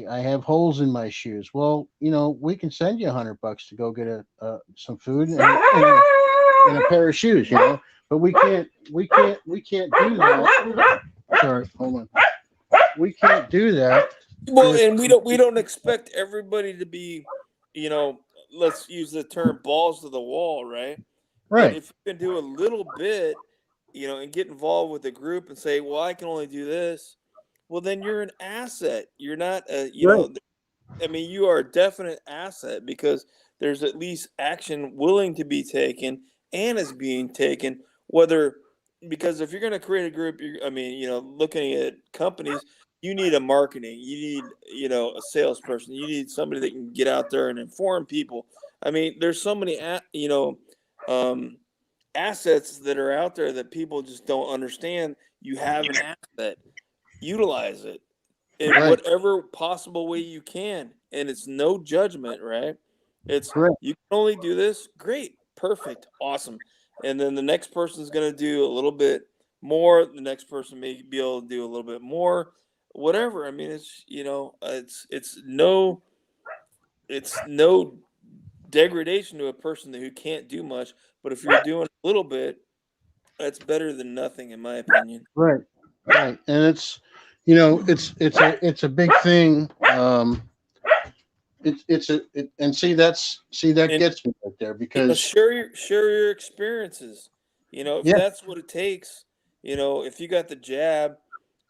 [SPEAKER 2] have holes in my shoes. Well, we can send you $100 to go get some food and a pair of shoes. But we can't do that. Sorry, hold on. We can't do that
[SPEAKER 1] Well,
[SPEAKER 2] if
[SPEAKER 1] and we don't expect everybody to be, you know, let's use the term balls to the wall, right? But
[SPEAKER 2] right,
[SPEAKER 1] if you can do a little bit, and get involved with the group and say, well, I can only do this. Well, then you're an asset. You're not
[SPEAKER 2] Right.
[SPEAKER 1] I mean, you are a definite asset because there's at least action willing to be taken and is being taken. Whether because if you're going to create a group, I mean, looking at companies, you need a marketing, you need a salesperson, you need somebody that can get out there and inform people. I mean, there's so many um, assets that are out there that people just don't understand. You have an asset, utilize it in
[SPEAKER 2] Right.
[SPEAKER 1] whatever possible way you can. And it's no judgment, right? It's
[SPEAKER 2] Correct.
[SPEAKER 1] you can only do this. Great, perfect, awesome. And then the next person's going to do a little bit more. The next person may be able to do a little bit more. Whatever. I mean, it's no degradation to a person who can't do much. But if you're doing a little bit, that's better than nothing, in my opinion.
[SPEAKER 2] Right. Right. And it's a big thing. And see that
[SPEAKER 1] And
[SPEAKER 2] gets me right there because
[SPEAKER 1] share your experiences. If
[SPEAKER 2] yeah,
[SPEAKER 1] that's what it takes. If you got the jab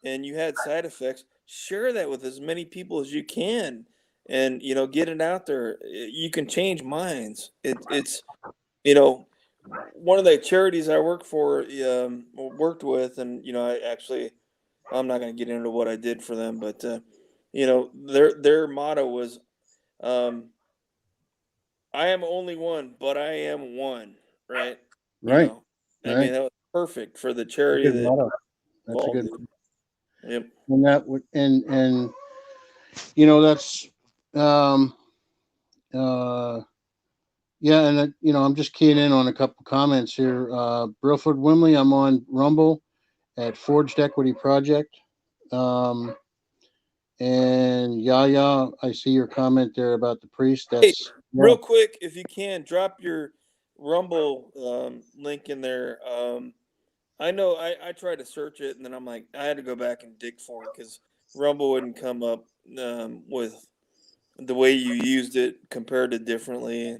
[SPEAKER 1] and you had side effects, share that with as many people as you can, and get it out there. You can change minds. It's you know one of the charities I worked with, and I'm not going to get into what I did for them, but their motto was, um, I am only one, but I am one, right? You
[SPEAKER 2] right,
[SPEAKER 1] know, I
[SPEAKER 2] right.
[SPEAKER 1] mean, that was perfect for the
[SPEAKER 2] That's a
[SPEAKER 1] charity
[SPEAKER 2] good
[SPEAKER 1] that
[SPEAKER 2] motto. That's a
[SPEAKER 1] involved
[SPEAKER 2] good
[SPEAKER 1] it. Yep.
[SPEAKER 2] and that would and that's um uh yeah, and I'm just keying in on a couple comments here. Brilford Wimley, I'm on Rumble at Forged Equity Project. Um, and Yaya, I see your comment there about the priest.
[SPEAKER 1] Hey,
[SPEAKER 2] That's yeah,
[SPEAKER 1] real quick, if you can, drop your Rumble link in there. I know I tried to search it, and then I'm like, I had to go back and dig for it because Rumble wouldn't come up with the way you used it compared to differently,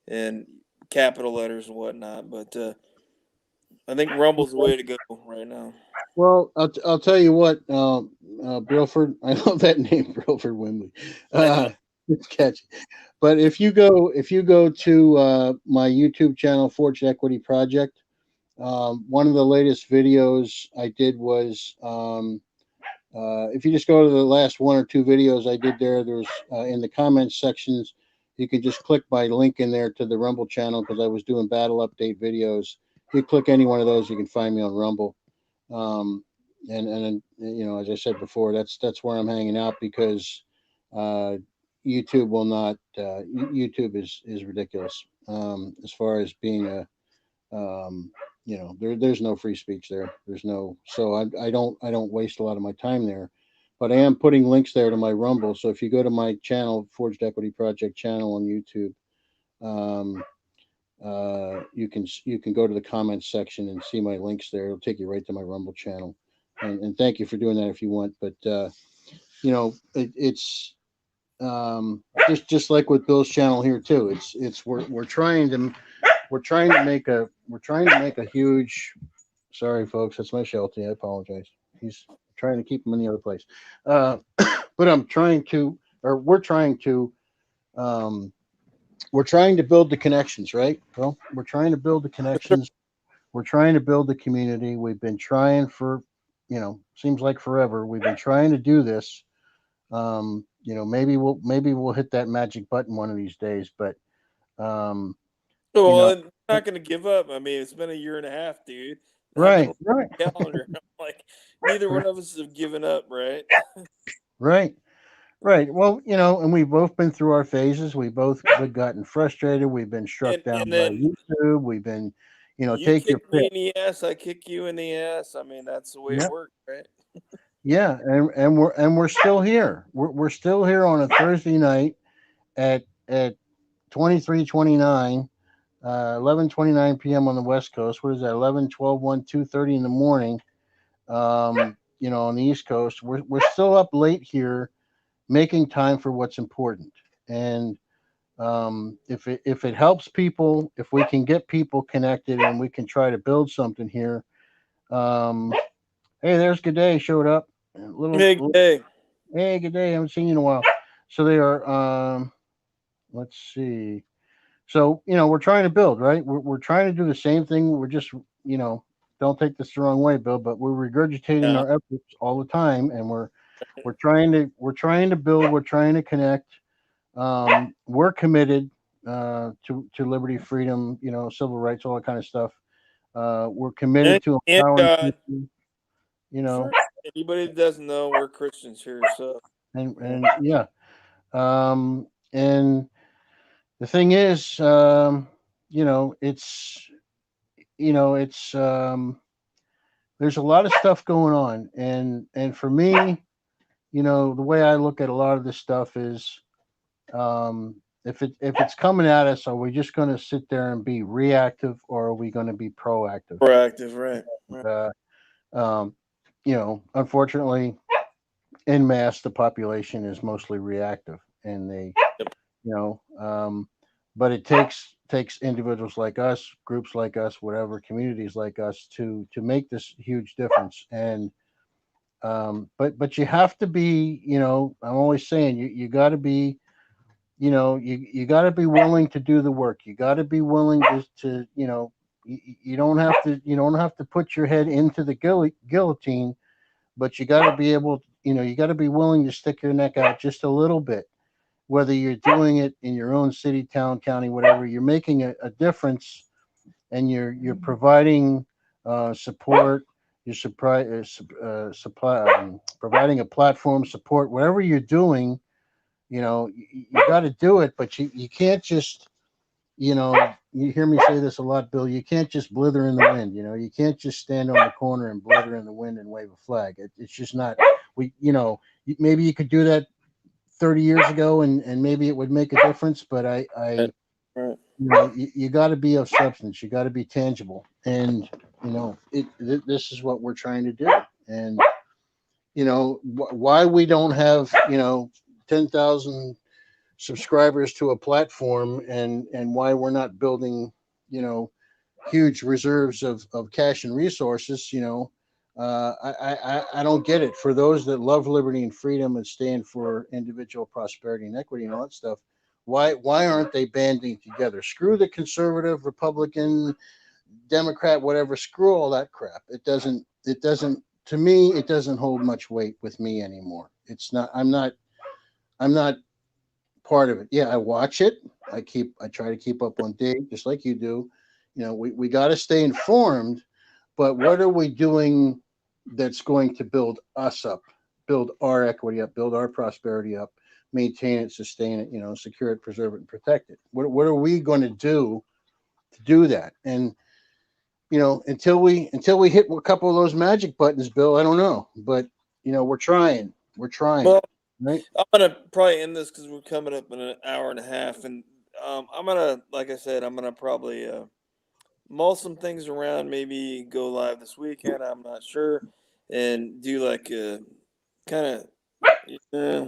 [SPEAKER 1] and capital letters and whatnot. But I think Rumble's the way to go right now.
[SPEAKER 2] well, I'll tell you what, Brilford. I love that name, Brilford Wimley.
[SPEAKER 1] I know.
[SPEAKER 2] It's catchy. But if you go to my YouTube channel, Forged Equity Project, one of the latest videos I did was if you just go to the last one or two videos I did there's in the comments sections, you can just click my link in there to the Rumble channel because I was doing battle update videos. If you click any one of those, you can find me on Rumble. Um, and as I said before, that's where I'm hanging out because uh, YouTube will not. YouTube is ridiculous as far as being a there's no free speech there. There's no, so I don't waste a lot of my time there, but I am putting links there to my Rumble. So if you go to my channel, Forged Equity Project channel on YouTube, um, you can go to the comments section and see my links there. It'll take you right to my Rumble channel, and thank you for doing that if you want. But it's just like with Bill's channel here too. It's we're trying to make a huge. Sorry, folks, that's my Sheltie. I apologize. He's trying to keep him in the other place. Uh, but I'm trying to, or um, we're trying to build the connections, right? Well, we're trying to build the connections. We're trying to build the community. We've been trying for, seems like forever. We've been trying to do this. Maybe we'll hit that magic button one of these days. But um, you
[SPEAKER 1] Well,
[SPEAKER 2] know,
[SPEAKER 1] I'm not going to give up. I mean, it's been a year and a half, dude. I've been
[SPEAKER 2] right,
[SPEAKER 1] looking
[SPEAKER 2] right,
[SPEAKER 1] at the calendar. I'm like, neither one of us have given up, right?
[SPEAKER 2] right. Right. Well, and we've both been through our phases. We both have gotten frustrated. We've been struck down
[SPEAKER 1] And
[SPEAKER 2] by
[SPEAKER 1] then
[SPEAKER 2] YouTube. We've been,
[SPEAKER 1] you
[SPEAKER 2] take your
[SPEAKER 1] kick
[SPEAKER 2] pick.
[SPEAKER 1] me in the ass, I kick you in the ass. I mean, that's the way it
[SPEAKER 2] Yeah.
[SPEAKER 1] works, right?
[SPEAKER 2] Yeah. And we're still here. We're still here on a Thursday night at 23:29, 11:29 p.m. on the West Coast. What is that? 11, 12, 1, 2:30 in the morning. On the East Coast. We're still up late here, making time for what's important. And if it helps people, if we can get people connected and we can try to build something here, Um, hey, there's Good Day showed up.
[SPEAKER 1] Hey, hey,
[SPEAKER 2] Hey, Good Day. Haven't seen you in a while. So they are. Let's see. So we're trying to build, right? We're trying to do the same thing. We're just don't take this the wrong way, Bill, but we're regurgitating
[SPEAKER 1] yeah,
[SPEAKER 2] our efforts all the time, and we're trying to build. We're trying to connect. We're committed to liberty, freedom, civil rights, all that kind of stuff. We're committed to
[SPEAKER 1] and
[SPEAKER 2] empowering
[SPEAKER 1] God.
[SPEAKER 2] people, you know,
[SPEAKER 1] For anybody that doesn't know, we're Christians here, so yeah.
[SPEAKER 2] and yeah. And the thing is, it's it's there's a lot of stuff going on, and for me, the way I look at a lot of this stuff is, if it's coming at us, are we just going to sit there and be reactive, or are we going to be proactive?
[SPEAKER 1] Proactive, right? Right.
[SPEAKER 2] Uh, um, Unfortunately, in mass, the population is mostly reactive, and they,
[SPEAKER 1] Yep.
[SPEAKER 2] you know, um, but it takes individuals like us, groups like us, whatever, communities like us, to make this huge difference. And but you have to be, I'm always saying, you got to be, you got to be willing to do the work. You got to be willing to you don't have to put your head into the guillotine, but you got to be able, you got to be willing to stick your neck out just a little bit. Whether you're doing it in your own city, town, county, whatever, you're making a difference, and you're providing support. You're providing a platform, support, whatever you're doing. You got to do it, but you can't just, you hear me say this a lot, Bill. You can't just blither in the wind. You can't just stand on the corner and blither in the wind and wave a flag. It's just not. Maybe you could do that 30 years ago, and maybe it would make a difference. But
[SPEAKER 1] Right. Right.
[SPEAKER 2] you got to be of substance. You got to be tangible, and this is what we're trying to do. And why we don't have 10,000 subscribers to a platform, and why we're not building you know huge reserves of cash and resources. I don't get it. For those that love liberty and freedom and stand for individual prosperity and equity and all that stuff, why aren't they banding together? Screw the conservative, Republican, Democrat, whatever. Screw all that crap. It doesn't. To me, it doesn't hold much weight with me anymore. It's not. I'm not part of it. Yeah, I watch it. I try to keep up on date, just like you do. We got to stay informed, but what are we doing that's going to build us up, build our equity up, build our prosperity up, maintain it, sustain it, secure it, preserve it, and protect it? What are we going to do that? And until we hit a couple of those magic buttons, Bill, I don't know, but we're trying. We're trying,
[SPEAKER 1] Well,
[SPEAKER 2] right?
[SPEAKER 1] I'm gonna probably end this because we're coming up in an hour and a half, and I'm gonna, like I said, I'm gonna probably mull some things around. Maybe go live this weekend. I'm not sure, and do like a kind of, uh,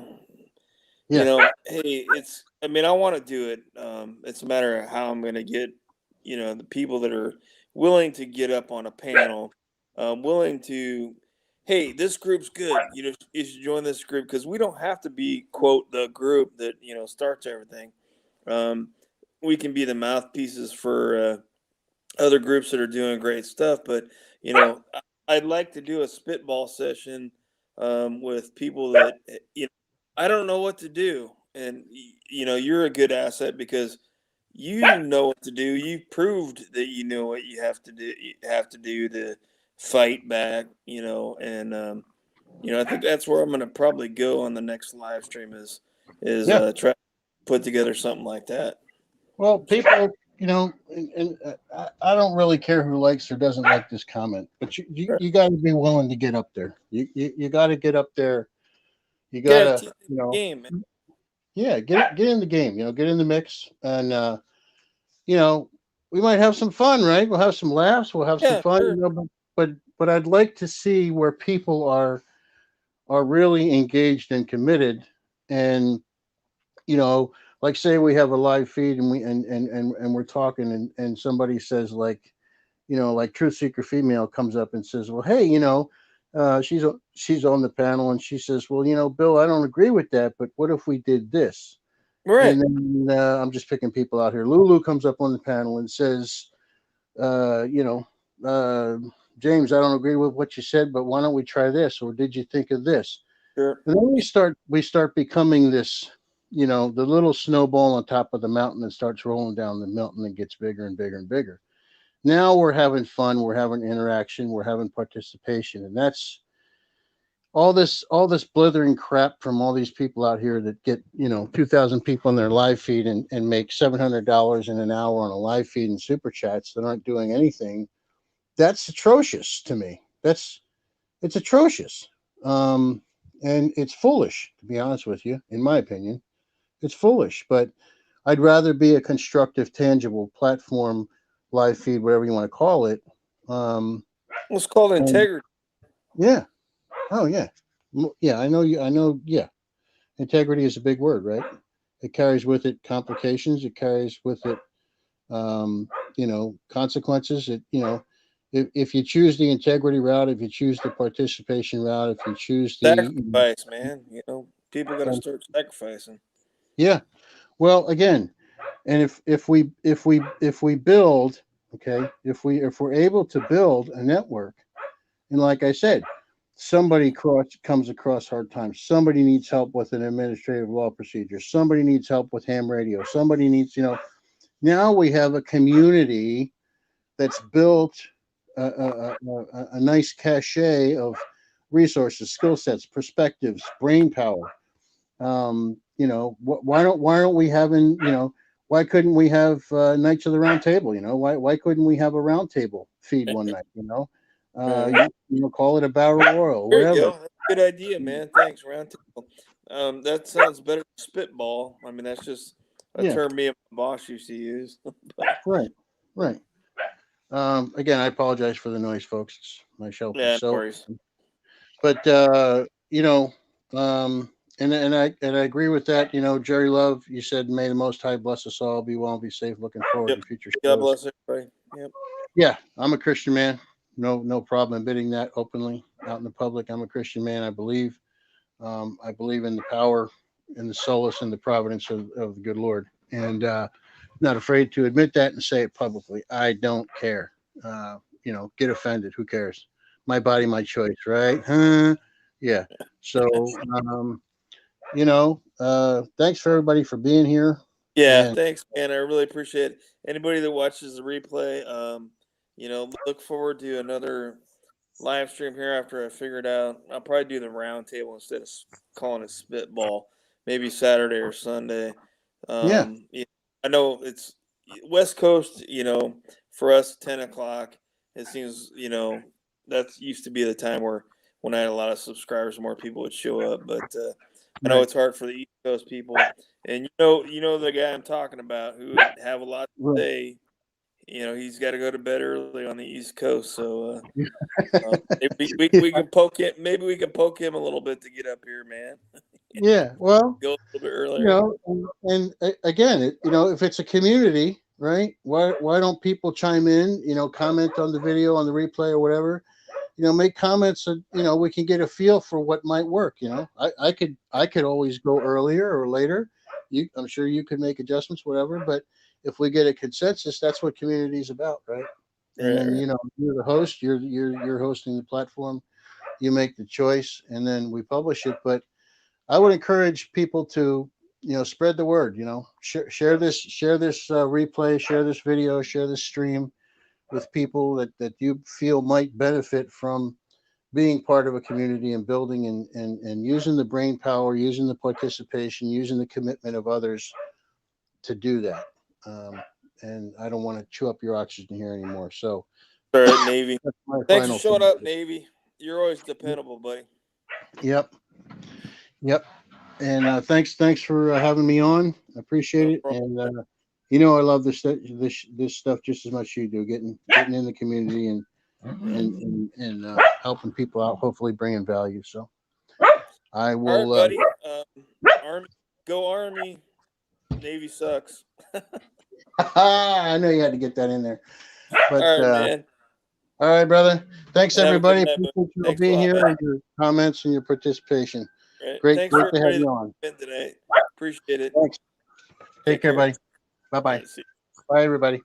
[SPEAKER 2] Yeah,
[SPEAKER 1] hey, it's. I mean, I want to do it. It's a matter of how I'm gonna get, the people that are willing to get up on a panel, willing to. Hey, this group's good. You should join this group because we don't have to be quote the group that starts everything. Um, we can be the mouthpieces for other groups that are doing great stuff. But I'd like to do a spitball session with people that I don't know what to do, and you're a good asset because you know what to do. You proved that you know what you have to do to fight back. And I think that's where I'm going to probably go on the next live stream is
[SPEAKER 2] yeah.
[SPEAKER 1] try to put together something like that.
[SPEAKER 2] Well, people, I don't really care who likes or doesn't like this comment, but
[SPEAKER 1] Sure.
[SPEAKER 2] you got to be willing to get up there. You got to get up there. You got
[SPEAKER 1] Get a
[SPEAKER 2] to,
[SPEAKER 1] team game, man.
[SPEAKER 2] yeah, get in the game. Get in the mix, and you know, we might have some fun, right? We'll have some laughs. We'll have some
[SPEAKER 1] Yeah,
[SPEAKER 2] fun.
[SPEAKER 1] sure.
[SPEAKER 2] But I'd like to see where people are really engaged and committed, and like say we have a live feed, and we're talking, and somebody says, like, like Truth Seeker Female comes up and says, well, hey, she's on the panel and she says, well, Bill, I don't agree with that, but what if we did this?
[SPEAKER 1] Right.
[SPEAKER 2] And then I'm just picking people out here. Lulu comes up on the panel and says, uh, you know, uh, James, I don't agree with what you said, but why don't we try this? Or did you think of this?
[SPEAKER 1] Sure.
[SPEAKER 2] And then we start becoming this, the little snowball on top of the mountain that starts rolling down the mountain and gets bigger and bigger and bigger. Now we're having fun, we're having interaction, we're having participation, and that's all this blithering crap from all these people out here that get 2,000 people on their live feed and make $700 in an hour on a live feed and super chats that aren't doing anything. That's atrocious to me. It's atrocious, um, and it's foolish, to be honest with you. In my opinion, it's foolish. But I'd rather be a constructive, tangible platform, live feed, whatever you want to call it. Um,
[SPEAKER 1] It's called
[SPEAKER 2] and
[SPEAKER 1] integrity.
[SPEAKER 2] yeah, oh yeah, yeah. I know you. I know. Yeah, integrity is a big word, right? It carries with it complications. It carries with it, consequences. If you choose the integrity route, if you choose the participation route, if you choose the,
[SPEAKER 1] Sacrifice, man. People got to
[SPEAKER 2] um,
[SPEAKER 1] start sacrificing.
[SPEAKER 2] yeah. Well, again, and if we build, okay, if we're able to build a network, and like I said, somebody comes across hard times. Somebody needs help with an administrative law procedure. Somebody needs help with ham radio. Somebody needs, now we have a community that's built a nice cachet of resources, skill sets, perspectives, brain power. Why don't we having why couldn't we have Knights of the Round Table? Why couldn't we have a round table feed one night?
[SPEAKER 1] Right, right.
[SPEAKER 2] Call it a battle royal,
[SPEAKER 1] There you
[SPEAKER 2] whatever.
[SPEAKER 1] go. That's a good idea, man. Thanks, round table. That sounds better than spitball. I mean, that's just a
[SPEAKER 2] Yeah,
[SPEAKER 1] term me and my boss used to use. But
[SPEAKER 2] right, right. Again, I apologize for the noise, folks. It's my shelter.
[SPEAKER 1] yeah, no
[SPEAKER 2] So,
[SPEAKER 1] worries.
[SPEAKER 2] but um, and I agree with that. Jerry Love, you said, "May the Most High bless us all. Be well and be safe. Looking forward
[SPEAKER 1] Yep.
[SPEAKER 2] to future
[SPEAKER 1] God
[SPEAKER 2] shows."
[SPEAKER 1] bless everybody. Yep.
[SPEAKER 2] Yeah, I'm a Christian man. No problem admitting that openly out in the public. I'm a Christian man. I believe in the power and the solace and the providence of the good Lord, and not afraid to admit that and say it publicly. I don't care. Get offended. Who cares? My body, my choice, right? Huh? Yeah. So, thanks for everybody for being here.
[SPEAKER 1] Yeah,
[SPEAKER 2] And
[SPEAKER 1] thanks, man. I really appreciate it. Anybody that watches the replay, look forward to another live stream here after I figure it out. I'll probably do the round table instead of calling it spitball. Maybe Saturday or Sunday.
[SPEAKER 2] yeah,
[SPEAKER 1] Yeah, I know it's West Coast. For us, 10 o'clock. It seems that used to be the time where when I had a lot of subscribers, more people would show up. But I know
[SPEAKER 2] right,
[SPEAKER 1] it's hard for the East Coast people, and you know the guy I'm talking about who would have a lot to
[SPEAKER 2] right.
[SPEAKER 1] say. He's got to go to bed early on the East Coast, so. Maybe we can poke him. Maybe we can poke him a little bit to get up here, man.
[SPEAKER 2] Yeah. Well,
[SPEAKER 1] Go a little bit earlier.
[SPEAKER 2] again, if it's a community, right? Why don't people chime in? Comment on the video, on the replay, or whatever. Make comments that we can get a feel for what might work. I could always go earlier or later. I'm sure you could make adjustments, whatever. But if we get a consensus, that's what community is about, right? And
[SPEAKER 1] Right,
[SPEAKER 2] then
[SPEAKER 1] right.
[SPEAKER 2] you're the host. You're hosting the platform. You make the choice, and then we publish it. But I would encourage people to spread the word. Share this replay, share this video, share this stream with people that you feel might benefit from being part of a community and building and using the brain power, using the participation, using the commitment of others to do that. Um, and I don't want to chew up your oxygen here anymore. So
[SPEAKER 1] All right, Navy.
[SPEAKER 2] that's my
[SPEAKER 1] Thanks for
[SPEAKER 2] final
[SPEAKER 1] showing
[SPEAKER 2] thought.
[SPEAKER 1] up, Navy. You're always dependable, buddy.
[SPEAKER 2] Yep, yep. And thanks for having me on. I appreciate
[SPEAKER 1] No
[SPEAKER 2] it.
[SPEAKER 1] problem.
[SPEAKER 2] And I love this stuff just as much as you do. Getting in the community and helping people out. Hopefully, bringing value. So I
[SPEAKER 1] All right,
[SPEAKER 2] will.
[SPEAKER 1] buddy. Army, go Army. Navy sucks.
[SPEAKER 2] I know you had to get that in there, but
[SPEAKER 1] All right, man.
[SPEAKER 2] All right, brother. Thanks,
[SPEAKER 1] Have a good
[SPEAKER 2] everybody.
[SPEAKER 1] night, bud.
[SPEAKER 2] Appreciate you
[SPEAKER 1] Thanks a
[SPEAKER 2] being
[SPEAKER 1] lot,
[SPEAKER 2] here
[SPEAKER 1] man.
[SPEAKER 2] and your comments and your participation.
[SPEAKER 1] Right.
[SPEAKER 2] Great
[SPEAKER 1] Thanks
[SPEAKER 2] to
[SPEAKER 1] for
[SPEAKER 2] have
[SPEAKER 1] everybody
[SPEAKER 2] you
[SPEAKER 1] that's
[SPEAKER 2] on.
[SPEAKER 1] been tonight. Appreciate it.
[SPEAKER 2] Thanks. Take care, buddy.
[SPEAKER 1] All
[SPEAKER 2] Bye-bye.
[SPEAKER 1] right, see you.
[SPEAKER 2] Bye, everybody.